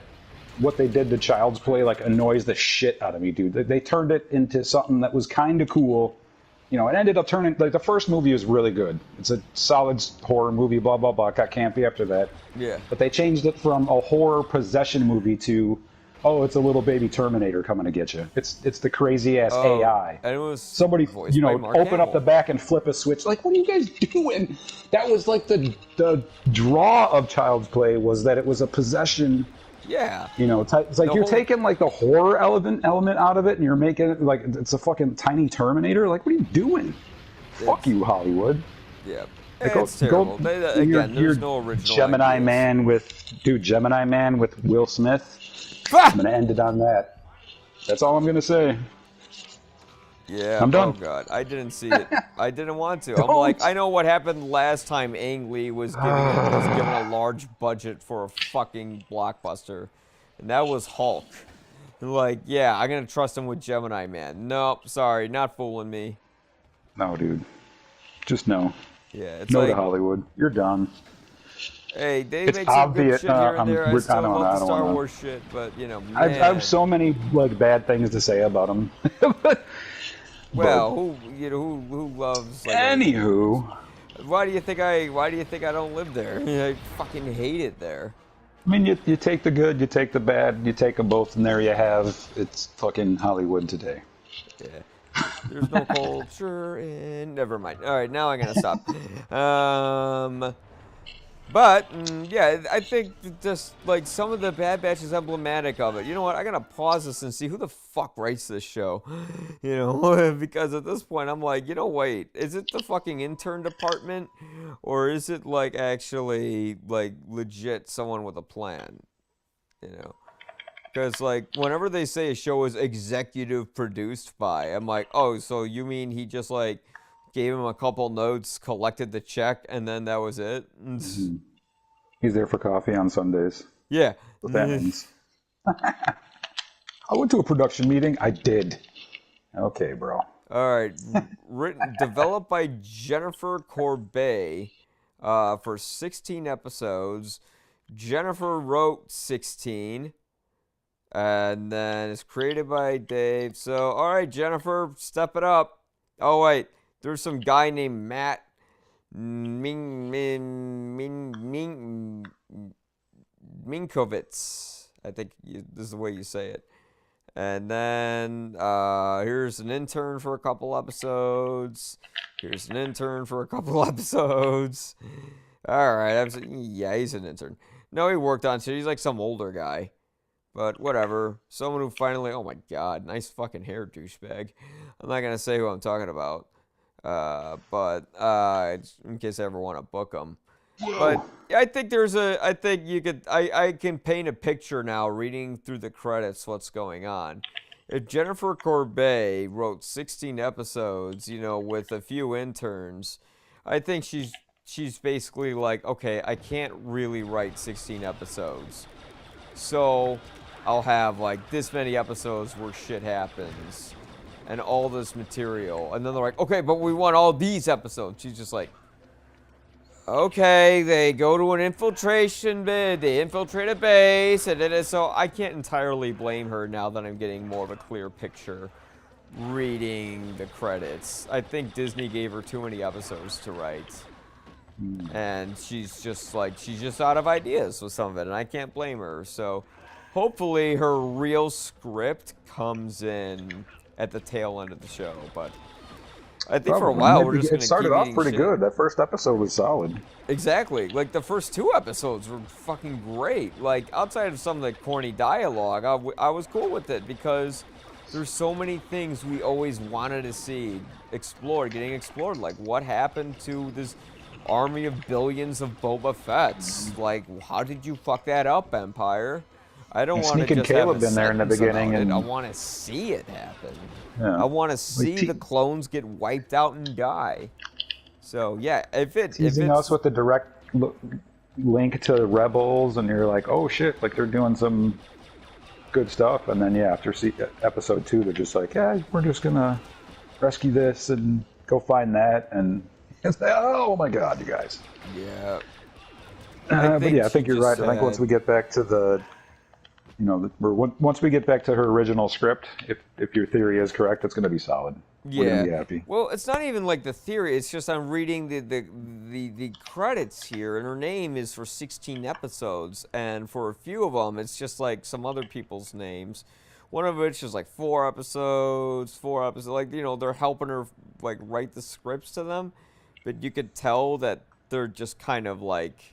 what they did to Child's Play like annoys the shit out of me, dude. They turned it into something that was kind of cool. It ended up turning like the first movie was really good. It's a solid horror movie, blah blah blah. It got campy after that. Yeah. But they changed it from a horror possession movie to, oh, it's a little baby Terminator coming to get you. It's the crazy ass AI. And it was somebody, open up the back and flip a switch. Like, what are you guys doing? That was like the draw of Child's Play was that it was a possession. Yeah. It's like you're taking like the horror element out of it, and you're making it like it's a fucking tiny Terminator. Like, what are you doing? Fuck you, Hollywood. Yeah. Like, it's terrible. There's no original Gemini ideas. Man with Will Smith. I'm gonna end it on that. That's all I'm gonna say. Yeah, I'm done. Oh god, I didn't see it. I didn't want to. I'm like, I know what happened last time Ang Lee was given a large budget for a fucking blockbuster, and that was Hulk. Like, yeah, I'm gonna trust him with Gemini Man. Nope, sorry, not fooling me. No, dude. Just no. Yeah, it's no like, to Hollywood. You're done. Hey, they It's make some good obvious. shit here and there. I still don't love the Star wanna. Wars shit, but you know, I man. have so many like bad things to say about them. Well, who loves like Anywho, Why do you think I don't live there? I fucking hate it there. I mean, you take the good, you take the bad, you take them both, and there you have it's fucking Hollywood today. Yeah. There's no culture in. Never mind. All right, now I'm gonna stop. But yeah, I think just like some of the Bad Batch is emblematic of it. You know what? I gotta pause this and see who the fuck writes this show. You know, because at this point I'm like, wait, is it the fucking intern department, or is it like actually like legit someone with a plan? You know. Because, like, whenever they say a show is executive produced by, I'm like, oh, so you mean he just, like, gave him a couple notes, collected the check, and then that was it? Mm-hmm. He's there for coffee on Sundays. Yeah. What that means. I went to a production meeting. I did. Okay, bro. All right. Developed by Jennifer Corbet for 16 episodes. Jennifer wrote 16. And then it's created by Dave. So, all right, Jennifer, step it up. Oh, wait. There's some guy named Matt Minkovitz. I think this is the way you say it. And then here's an intern for a couple episodes. Here's an intern for a couple episodes. All right. Yeah, he's an intern. No, he worked on shit. He's like some older guy. But whatever. Someone who finally, oh my god, nice fucking hair, douchebag. I'm not gonna say who I'm talking about. But in case I ever want to book him. But I think I can paint a picture now reading through the credits what's going on. If Jennifer Corbet wrote 16 episodes, with a few interns, I think she's basically like, okay, I can't really write 16 episodes. So I'll have like this many episodes where shit happens and all this material. And then they're like, okay, but we want all these episodes. She's just like, okay, they go to an infiltration bid, they infiltrate a base, and so I can't entirely blame her now that I'm getting more of a clear picture reading the credits. I think Disney gave her too many episodes to write. And she's just out of ideas with some of it, and I can't blame her. So hopefully her real script comes in at the tail end of the show. But I think for a while we're just going to keep It started off pretty shit. good. That first episode was solid. Exactly. Like the first 2 episodes were fucking great. Like outside of some of the corny dialogue, I was cool with it because there's so many things we always wanted to see getting explored. Like what happened to this army of billions of Boba Fett's. Like, how did you fuck that up, Empire? I don't want to just Caleb have a in there in the beginning, and I want to see it happen. Yeah. I want to see the clones get wiped out and die. So yeah, if it's us with the direct link to Rebels, and you're like, oh shit, like they're doing some good stuff, and then after episode 2, they're just like, yeah, we're just gonna rescue this and go find that, and it's like, oh my god, you guys. Yeah. I think you're right. I think once we get back to the, once we get back to her original script, if your theory is correct, it's going to be solid. Yeah. We're going to be happy. Well, it's not even like the theory. It's just I'm reading the credits here, and her name is for 16 episodes, and for a few of them, it's just like some other people's names. One of which is like 4 episodes. Like, they're helping her like write the scripts to them. But you could tell that they're just kind of like,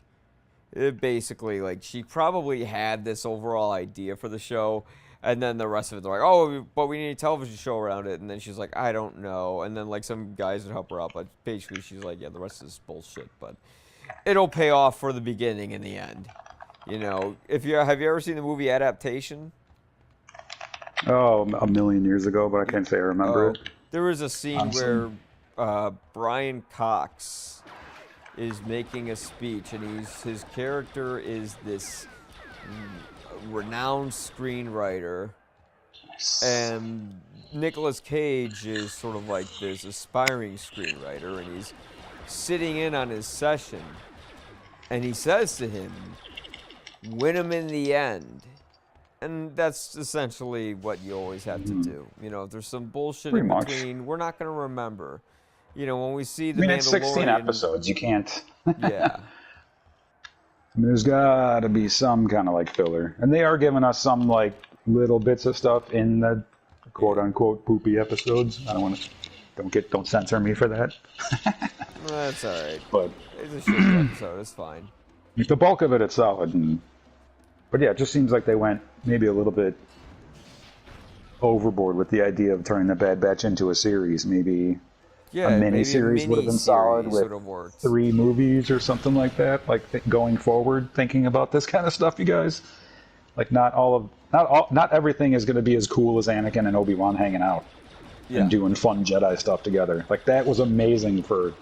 basically, like, she probably had this overall idea for the show, and then the rest of it, they're like, oh, but we need a television show around it, and then she's like, I don't know, and then, like, some guys would help her out, but basically she's like, yeah, the rest is bullshit, but it'll pay off for the beginning in the end. Have you ever seen the movie Adaptation? Oh, a million years ago, but I can't say I remember it. There was a scene where Brian Cox is making a speech, and his character is this renowned screenwriter, and Nicolas Cage is sort of like this aspiring screenwriter, and sitting in on his session, and he says to him, "Win him in the end." And that's essentially what you always have to do. You know, if there's some bullshit Pretty in much. between, we're not going to remember. You know, when we see the I mean, Mandalorian... it's 16 episodes. You can't... Yeah. I mean, there's got to be some kind of, like, filler. And they are giving us some, like, little bits of stuff in the quote-unquote poopy episodes. I don't want to... Don't censor me for that. That's all right. But it's a shitty episode. It's fine. the bulk of it's solid. But yeah, it just seems like they went maybe a little bit overboard with the idea of turning the Bad Batch into a series. Maybe a mini-series would have been solid with 3 movies or something like that. Like going forward, thinking about this kind of stuff, you guys. Like not everything is going to be as cool as Anakin and Obi-Wan hanging out and doing fun Jedi stuff together. Like that was amazing for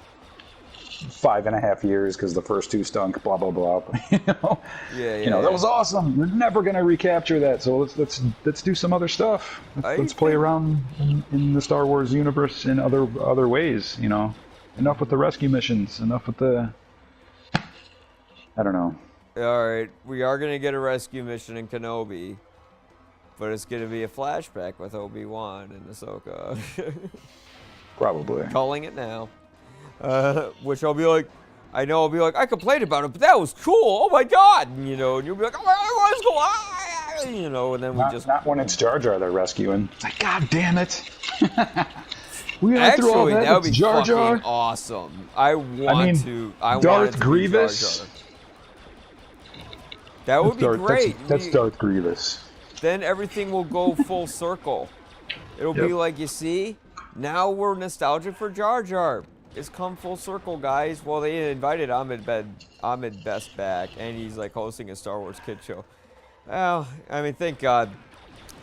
5.5 years because the first 2 stunk. Blah blah blah. That was awesome. We're never going to recapture that. So let's do some other stuff. Let's play around in the Star Wars universe in other ways. You know, enough with the rescue missions. Enough with the. I don't know. All right, we are going to get a rescue mission in Kenobi, but it's going to be a flashback with Obi-Wan and Ahsoka. Probably. Calling it now. Which I'll be like, I complained about it, but that was cool. Oh my God. And you'll be like, oh, that was cool. And then not when it's Jar Jar they're rescuing. It's like, God damn it. Actually, that would be Jar Jar. Fucking awesome. I want Darth Grievous. That would be great. That's Darth Grievous. Then everything will go full circle. It'll be like, you see, now we're nostalgic for Jar Jar. It's come full circle, guys. Well, they invited Ahmed Best back, and he's like hosting a Star Wars kid show. Well, I mean, thank God.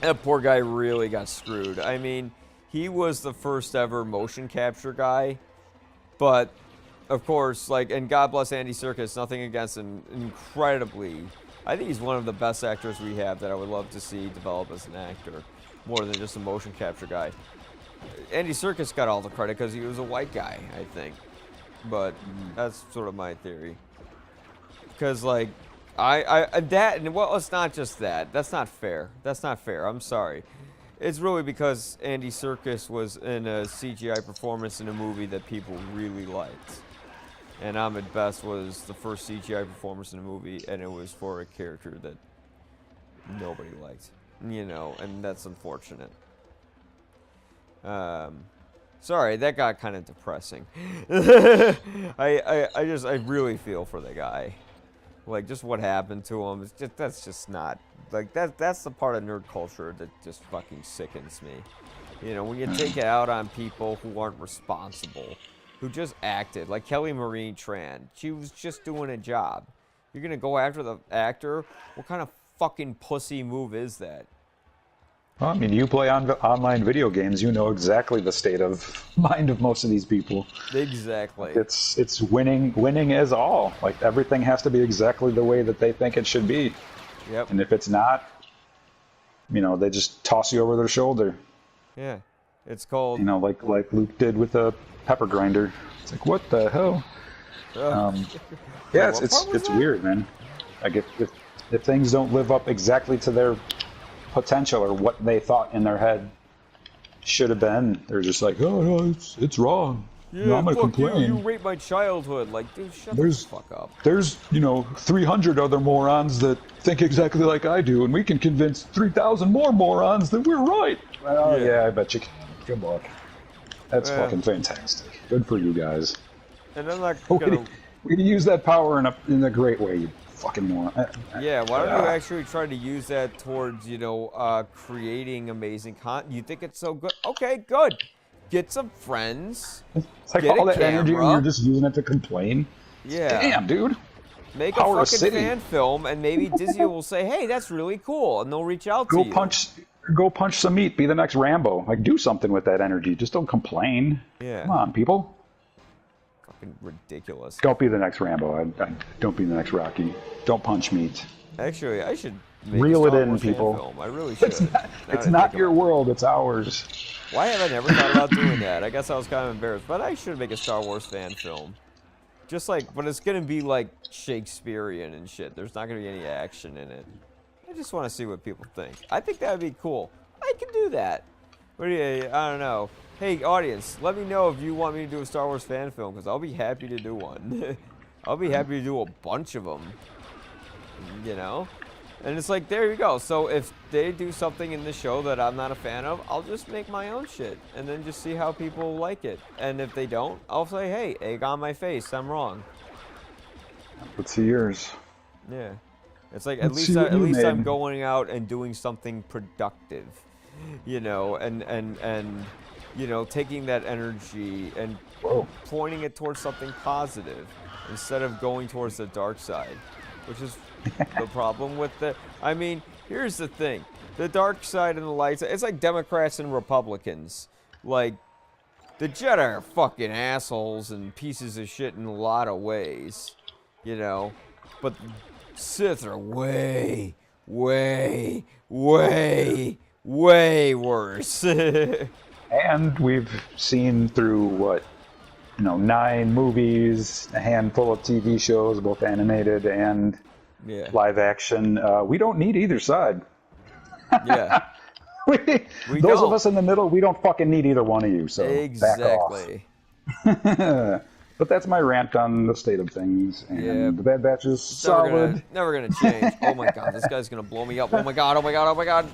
That poor guy really got screwed. I mean, he was the first ever motion capture guy, but of course, and God bless Andy Serkis, nothing against him, incredibly. I think he's one of the best actors we have that I would love to see develop as an actor, more than just a motion capture guy. Andy Serkis got all the credit because he was a white guy, I think. But that's sort of my theory. Because, it's not just that. That's not fair. I'm sorry. It's really because Andy Serkis was in a CGI performance in a movie that people really liked. And Ahmed Best was the first CGI performance in a movie, and it was for a character that nobody liked. And that's unfortunate. Sorry, that got kind of depressing. I really feel for the guy. Just what happened to him. That's just not that's the part of nerd culture that just fucking sickens me. When you take it out on people who aren't responsible, who just acted like Kelly Marie Tran. She was just doing a job. You're gonna go after the actor? What kind of fucking pussy move is that? Well, I mean, you play online video games, you know exactly the state of mind of most of these people. Exactly. It's winning is all. Like, everything has to be exactly the way that they think it should be. Yep. And if it's not, they just toss you over their shoulder. Yeah. It's called... like Luke did with a pepper grinder. It's like, what the hell? Yeah, it's weird, man. Like, if things don't live up exactly to their potential or what they thought in their head should have been, they're just like, oh no, it's wrong. Yeah, I'm gonna complain. You raped my childhood. Like, dude, shut the fuck up. There's 300 other morons that think exactly like I do, and we can convince 3,000 more morons that we're right. Well, yeah, I bet you can. Good luck. That's fucking fantastic. Good for you guys. And I'm not gonna... We can use that power in a great way, you fucking moron. Yeah, why don't you actually try to use that towards, creating amazing content? You think it's so good? Okay, good. Get some friends. It's like all that energy and you're just using it to complain. Yeah. Damn, dude. Make a fucking fan film, and maybe Disney will say, hey, that's really cool, and they'll reach out to you. Go punch some meat. Be the next Rambo. Like, do something with that energy. Just don't complain. Yeah. Come on, people. Fucking ridiculous. Don't be the next Rambo. Don't be the next Rocky. Don't punch meat. Actually, I should make Reel a Star it in, Wars people. fan film. I really should. It's not your world. It's ours. Why have I never thought about doing that? I guess I was kind of embarrassed, but I should make a Star Wars fan film. Just like, but it's gonna be like Shakespearean and shit. There's not gonna be any action in it. I just want to see what people think. I think that would be cool. I can do that. What do you, I don't know. Hey, audience, let me know if you want me to do a Star Wars fan film, because I'll be happy to do one. I'll be happy to do a bunch of them. You know? And it's like, there you go. So if they do something in the show that I'm not a fan of, I'll just make my own shit. And then just see how people like it. And if they don't, I'll say, hey, egg on my face. I'm wrong. Let's see yours. Yeah. It's like, at least I'm going out and doing something productive. You know, and you know, taking that energy and pointing it towards something positive instead of going towards the dark side, which is the problem with the... I mean, here's the thing. The dark side and the light side, it's like Democrats and Republicans. Like, the Jedi are fucking assholes and pieces of shit in a lot of ways, you know, but Sith are way, way, way, way worse. And we've seen through, what, 9 movies, a handful of TV shows, both animated and live action. We don't need either side. Yeah. Those of us in the middle, we don't fucking need either one of you, so exactly. Back off. But that's my rant on the state of things. And the Bad Batch is solid. Never gonna change. Oh my god, this guy's gonna blow me up. Oh my god, oh my god, oh my god.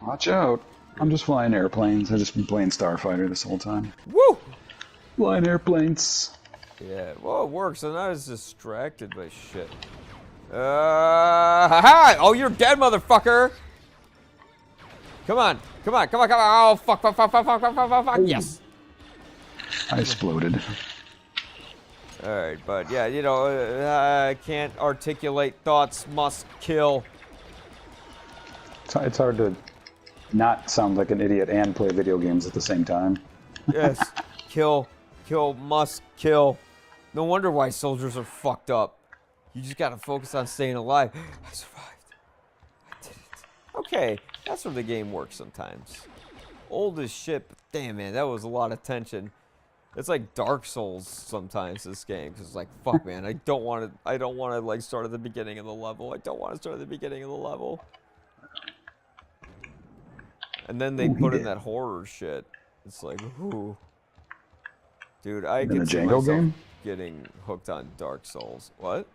Watch out. I'm just flying airplanes. I've just been playing Starfighter this whole time. Woo! Flying airplanes. Yeah, well, it works. I'm not as distracted by shit. Ha-ha! Oh, you're dead, motherfucker! Come on, come on, come on, come on! Oh, fuck, fuck, fuck, fuck, fuck, fuck, fuck, fuck, yes! I exploded. Alright, but yeah, you know, I can't articulate thoughts, must kill. It's hard to not sound like an idiot and play video games at the same time. Yes, kill, must kill. No wonder why soldiers are fucked up. You just gotta focus on staying alive. I survived. I did it. Okay, that's where the game works sometimes. Old as shit, but damn man, that was a lot of tension. It's like Dark Souls sometimes, this game, because it's like, fuck man, I don't want to like start at the beginning of the level. I don't want to start at the beginning of the level. And then they put in that horror shit. It's like, ooh. Dude, I can see myself getting hooked on Dark Souls. What?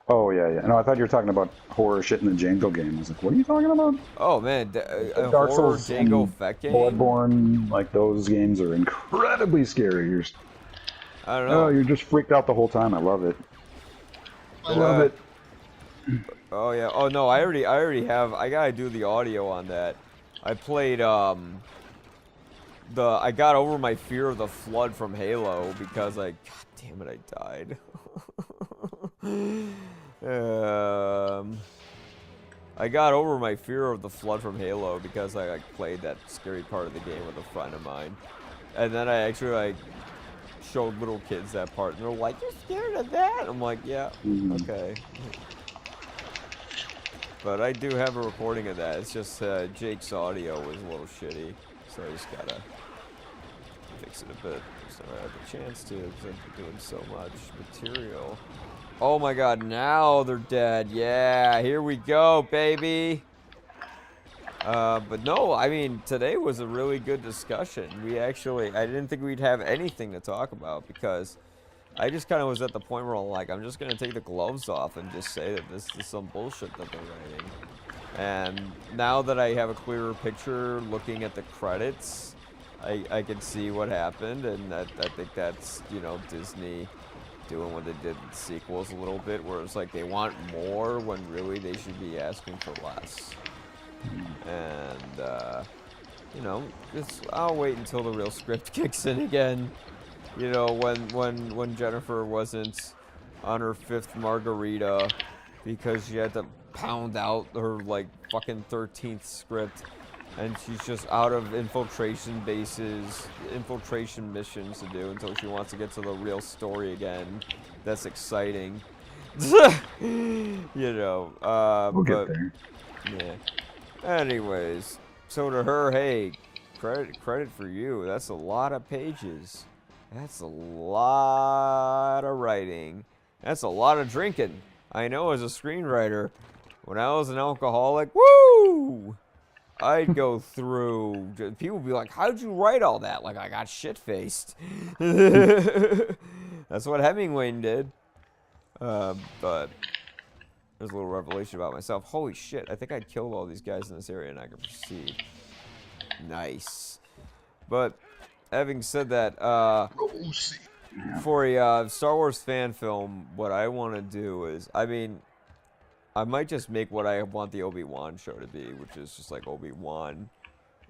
Oh, yeah. No, I thought you were talking about horror shit in the Django game. I was like, what are you talking about? Oh, man. A Dark horror Souls Django Fett game? Bloodborne, like, those games are incredibly scary. I don't know. Oh, you're just freaked out the whole time. I love it. I love it. Oh, yeah. Oh, no, I already have... I gotta do the audio on that. I played, I got over my fear of the flood from Halo because God damn it, I died. I got over my fear of the flood from Halo because I played that scary part of the game with a friend of mine. And then I actually, showed little kids that part, and they're like, "You're scared of that?" I'm like, "Yeah, okay." But I do have a recording of that. It's just Jake's audio was a little shitty, so I just gotta fix it a bit. So I have a chance to, because I've been doing so much material. Oh my god, now they're dead. Yeah, here we go, baby. But no, I mean, today was a really good discussion. I didn't think we'd have anything to talk about because I just kind of was at the point where I'm just going to take the gloves off and just say that this is some bullshit that they're writing. And now that I have a clearer picture looking at the credits, I can see what happened, and I think that's, Disney doing what they did with sequels a little bit, where it's like they want more when really they should be asking for less. And, I'll wait until the real script kicks in again. When Jennifer wasn't on her 5th margarita because she had to pound out her, fucking 13th script, and she's just out of infiltration missions to do until she wants to get to the real story again. That's exciting. We'll get there. Yeah. Anyways, so to her, hey, credit for you. That's a lot of pages. That's a lot of writing. That's a lot of drinking. I know as a screenwriter, when I was an alcoholic, woo! I'd go through. People would be like, how'd you write all that? Like, I got shit-faced. That's what Hemingway did. But there's a little revelation about myself. Holy shit, I think I killed all these guys in this area and I can proceed. Nice. But having said that, for a Star Wars fan film, what I want to do is, I mean, I might just make what I want the Obi-Wan show to be, which is just like Obi-Wan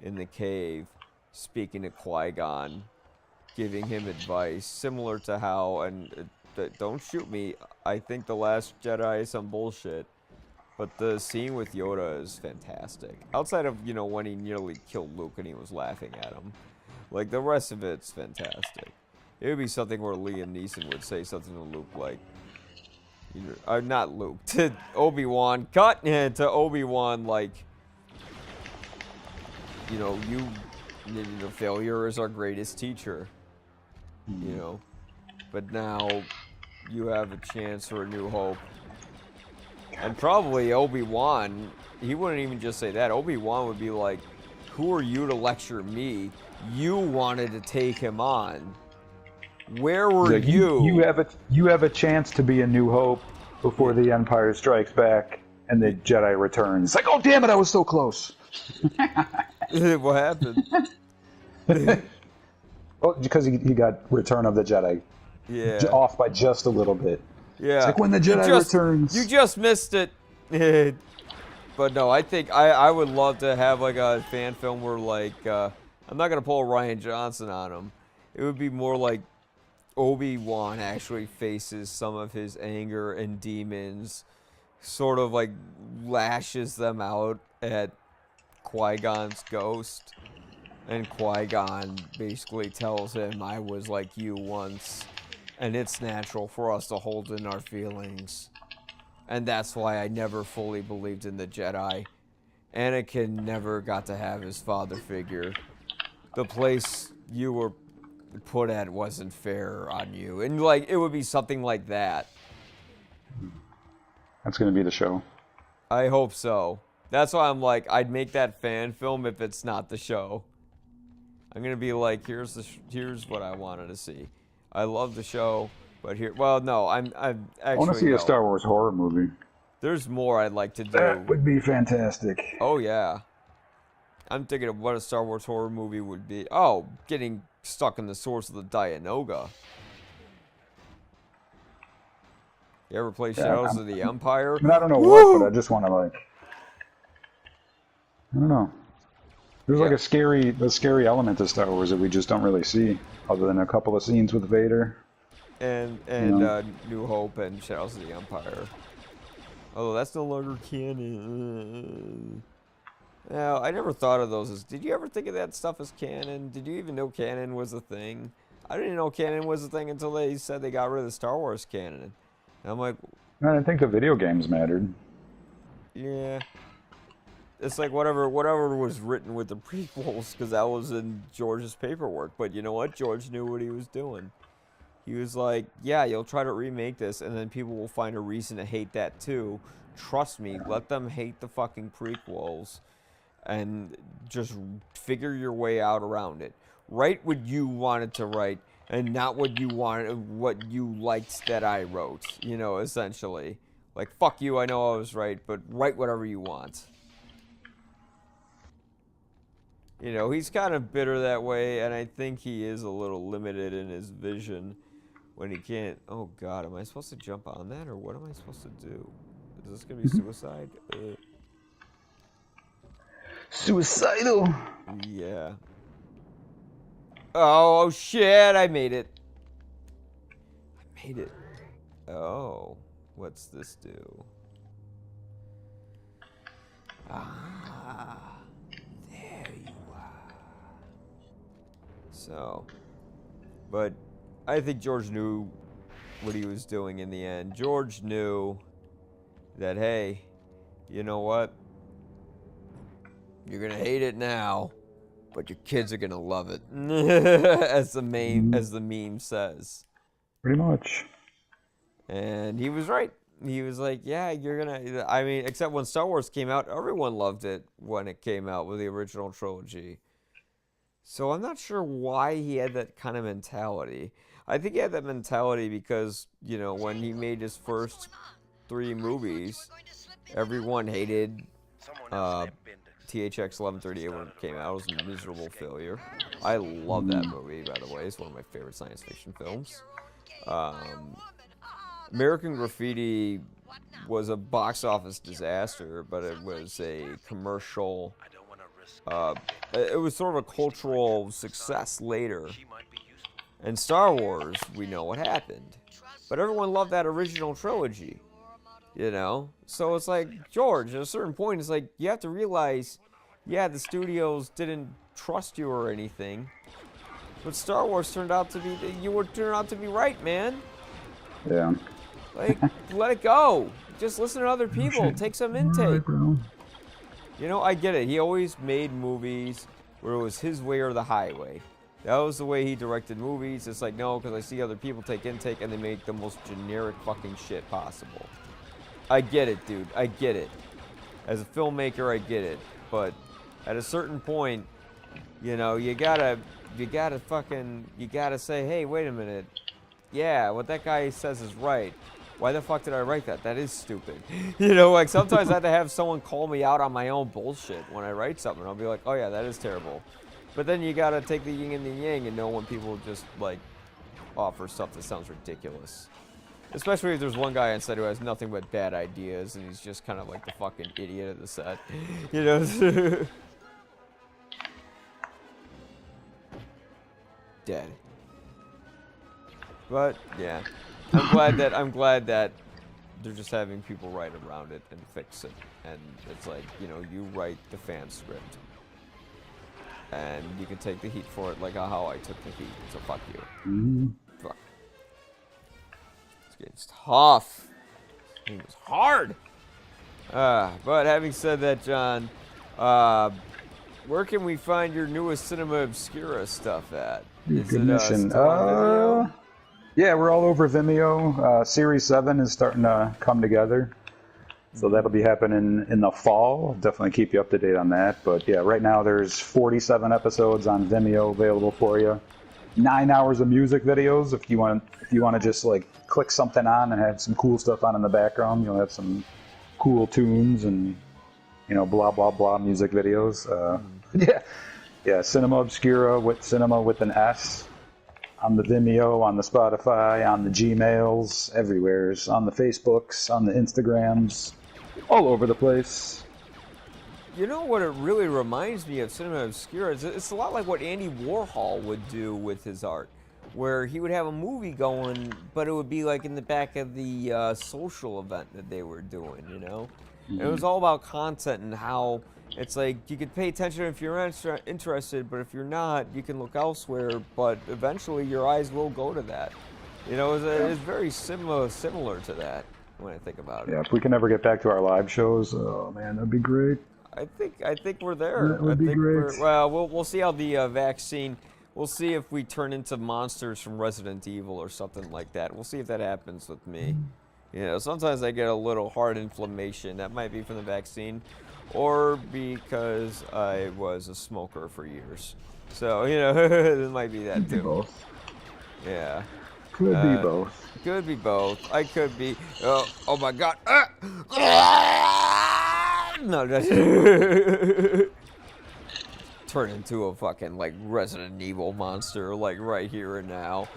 in the cave speaking to Qui-Gon, giving him advice, similar to how, and don't shoot me, I think The Last Jedi is some bullshit, but the scene with Yoda is fantastic. Outside of, you know, when he nearly killed Luke and he was laughing at him. Like, the rest of it's fantastic. It would be something where Liam Neeson would say something to Luke like, not Luke, to Obi-Wan, to Obi-Wan, like, you know, failure is our greatest teacher, you know, but now you have a chance for a new hope. And probably Obi-Wan, he wouldn't even just say that. Obi-Wan would be like, who are you to lecture me? You wanted to take him on. Where were you? You have a chance to be a new hope before the Empire Strikes Back and the Jedi returns. It's like, oh damn it, I was so close. What happened? Well, because he got Return of the Jedi. Yeah. Off by just a little bit. Yeah. It's like when the Jedi returns. You just missed it. But no, I think I would love to have like a fan film where like I'm not gonna pull Rian Johnson on him. It would be more like Obi-Wan actually faces some of his anger and demons, sort of like lashes them out at Qui-Gon's ghost, and Qui-Gon basically tells him, I was like you once, and it's natural for us to hold in our feelings, and that's why I never fully believed in the Jedi. Anakin never got to have his father figure. The place you were put at wasn't fair on you, and like it would be something like that. That's gonna be the show. I hope so. That's why I'm like, I'd make that fan film if it's not the show. I'm gonna be like, here's what I wanted to see. I love the show, but here, well, no, I'm actually. I want to see a Star Wars horror movie. There's more I'd like to do. That would be fantastic. Oh yeah. I'm thinking of what a Star Wars horror movie would be. Oh, getting stuck in the source of the Dianoga. You ever play Shadows of the Empire? I mean, I don't know what, but I just want to like. I don't know. There's like a scary element to Star Wars that we just don't really see, other than a couple of scenes with Vader. And New Hope and Shadows of the Empire. Although that's no longer canon. Now, I never thought of those as... Did you ever think of that stuff as canon? Did you even know canon was a thing? I didn't know canon was a thing until they said they got rid of the Star Wars canon. And I'm like... I didn't think the video games mattered. Yeah. It's like whatever was written with the prequels, because that was in George's paperwork. But you know what? George knew what he was doing. He was like, yeah, you'll try to remake this, and then people will find a reason to hate that too. Trust me, let them hate the fucking prequels. And just figure your way out around it. Write what you wanted to write, and not what you liked that I wrote. You know, essentially, like fuck you, I know I was right, but write whatever you want. You know, he's kind of bitter that way, and I think he is a little limited in his vision when he can't. Oh God, am I supposed to jump on that, or what am I supposed to do? Is this gonna be suicide? Suicidal. Yeah. Oh shit, I made it. I made it. Oh, what's this do? Ah, there you are. So, but I think George knew what he was doing in the end. George knew that, hey, you know what? You're gonna hate it now, but your kids are gonna love it, as the meme says. Pretty much. And he was right. He was like, yeah, you're gonna. I mean, except when Star Wars came out, everyone loved it when it came out with the original trilogy. So I'm not sure why he had that kind of mentality. I think he had that mentality because, you know, when he made his first 3 movies, everyone hated THX 1138 when it came out. It was a miserable failure. I love that movie, by the way. It's one of my favorite science fiction films. American Graffiti was a box office disaster, but it was a commercial. It was sort of a cultural success later. And Star Wars, we know what happened. But everyone loved that original trilogy, you know? So it's like, George, at a certain point, it's like, you have to realize, yeah, the studios didn't trust you or anything. But Star Wars turned out to be, turned out to be right, man. Yeah. Like, let it go. Just listen to other people. Take some intake. You know, I get it. He always made movies where it was his way or the highway. That was the way he directed movies. It's like, no, because I see other people take intake and they make the most generic fucking shit possible. I get it, dude. I get it. As a filmmaker, I get it. But at a certain point, you know, you gotta say, hey, wait a minute. Yeah, what that guy says is right. Why the fuck did I write that? That is stupid. You know, like sometimes I have to have someone call me out on my own bullshit when I write something. I'll be like, oh yeah, that is terrible. But then you gotta take the yin and the yang and know when people just like offer stuff that sounds ridiculous. Especially if there's one guy on set who has nothing but bad ideas and he's just kind of like the fucking idiot of the set. You know? Dead. But yeah. I'm glad that they're just having people write around it and fix it. And it's like, you know, you write the fan script. And you can take the heat for it like how I took the heat. So fuck you. Mm-hmm. Fuck. It's tough. It was hard. But having said that, John, where can we find your newest Sinema Obscura stuff at? Is it still on Vimeo? Yeah, we're all over Vimeo. Series 7 is starting to come together. So that'll be happening in the fall. I'll definitely keep you up to date on that. But yeah, right now there's 47 episodes on Vimeo available for you. 9 hours of music videos if you want to just like click something on and have some cool stuff on in the background. You'll have some cool tunes and, you know, blah blah blah music videos. Yeah, Sinema Obscura with cinema with an S. On the Vimeo, on the Spotify, on the Gmails, everywhere. On the Facebooks, on the Instagrams, all over the place. You know what it really reminds me of Sinema Obscura is it's a lot like what Andy Warhol would do with his art, where he would have a movie going, but it would be like in the back of the social event that they were doing, you know? Mm-hmm. It was all about content and how it's like you could pay attention if you're interested, but if you're not, you can look elsewhere, but eventually your eyes will go to that. You know, it's very similar to that when I think about it. Yeah, if we can ever get back to our live shows, oh man, that'd be great. I think we're there. That would be great. Well, we'll see how the vaccine. We'll see if we turn into monsters from Resident Evil or something like that. We'll see if that happens with me. You know, sometimes I get a little heart inflammation. That might be from the vaccine, or because I was a smoker for years. So you know, it might be that too. Both. Yeah. Could be both. Could be both. I could be. Oh my God. No, turn into a fucking like Resident Evil monster, like right here and now.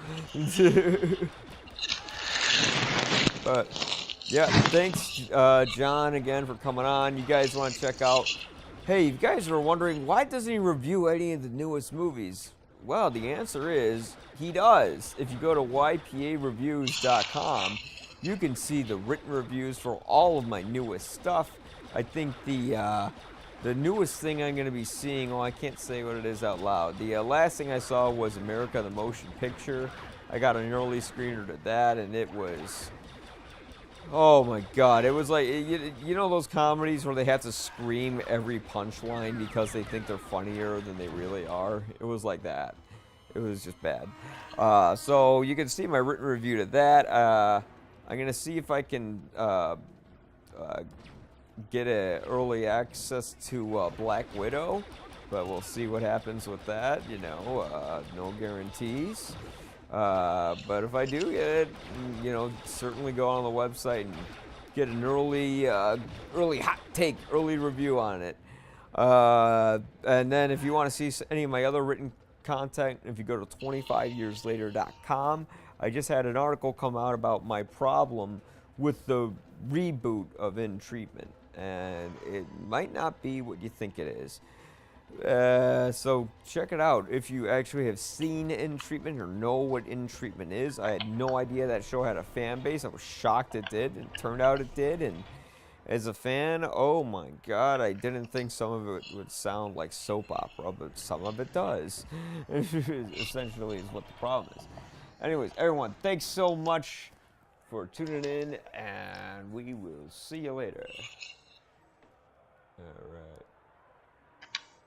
But yeah, thanks, John, again for coming on. You guys want to check out? Hey, you guys are wondering why doesn't he review any of the newest movies? Well, the answer is he does. If you go to ypareviews.com, you can see the written reviews for all of my newest stuff. I think the newest thing I'm going to be seeing, I can't say what it is out loud. The last thing I saw was America the Motion Picture. I got an early screener to that, and it was Oh my god, it was like, you know those comedies where they have to scream every punchline because they think they're funnier than they really are? It was like that. It was just bad. So you can see my written review to that. I'm going to see if I can get a early access to Black Widow, but we'll see what happens with that, you know, no guarantees. But if I do get it, you know, certainly go on the website and get an early hot take, early review on it. And then if you want to see any of my other written content, if you go to 25yearslater.com, I just had an article come out about my problem with the reboot of In Treatment, and it might not be what you think it is. So check it out if you actually have seen In Treatment or know what In Treatment is. I had no idea that show had a fan base. I was shocked it did, and it turned out it did. And as a fan, oh my god, I didn't think some of it would sound like soap opera, but some of it does. Essentially is what the problem is. Anyways, everyone, thanks so much for tuning in, and we will see you later. All right.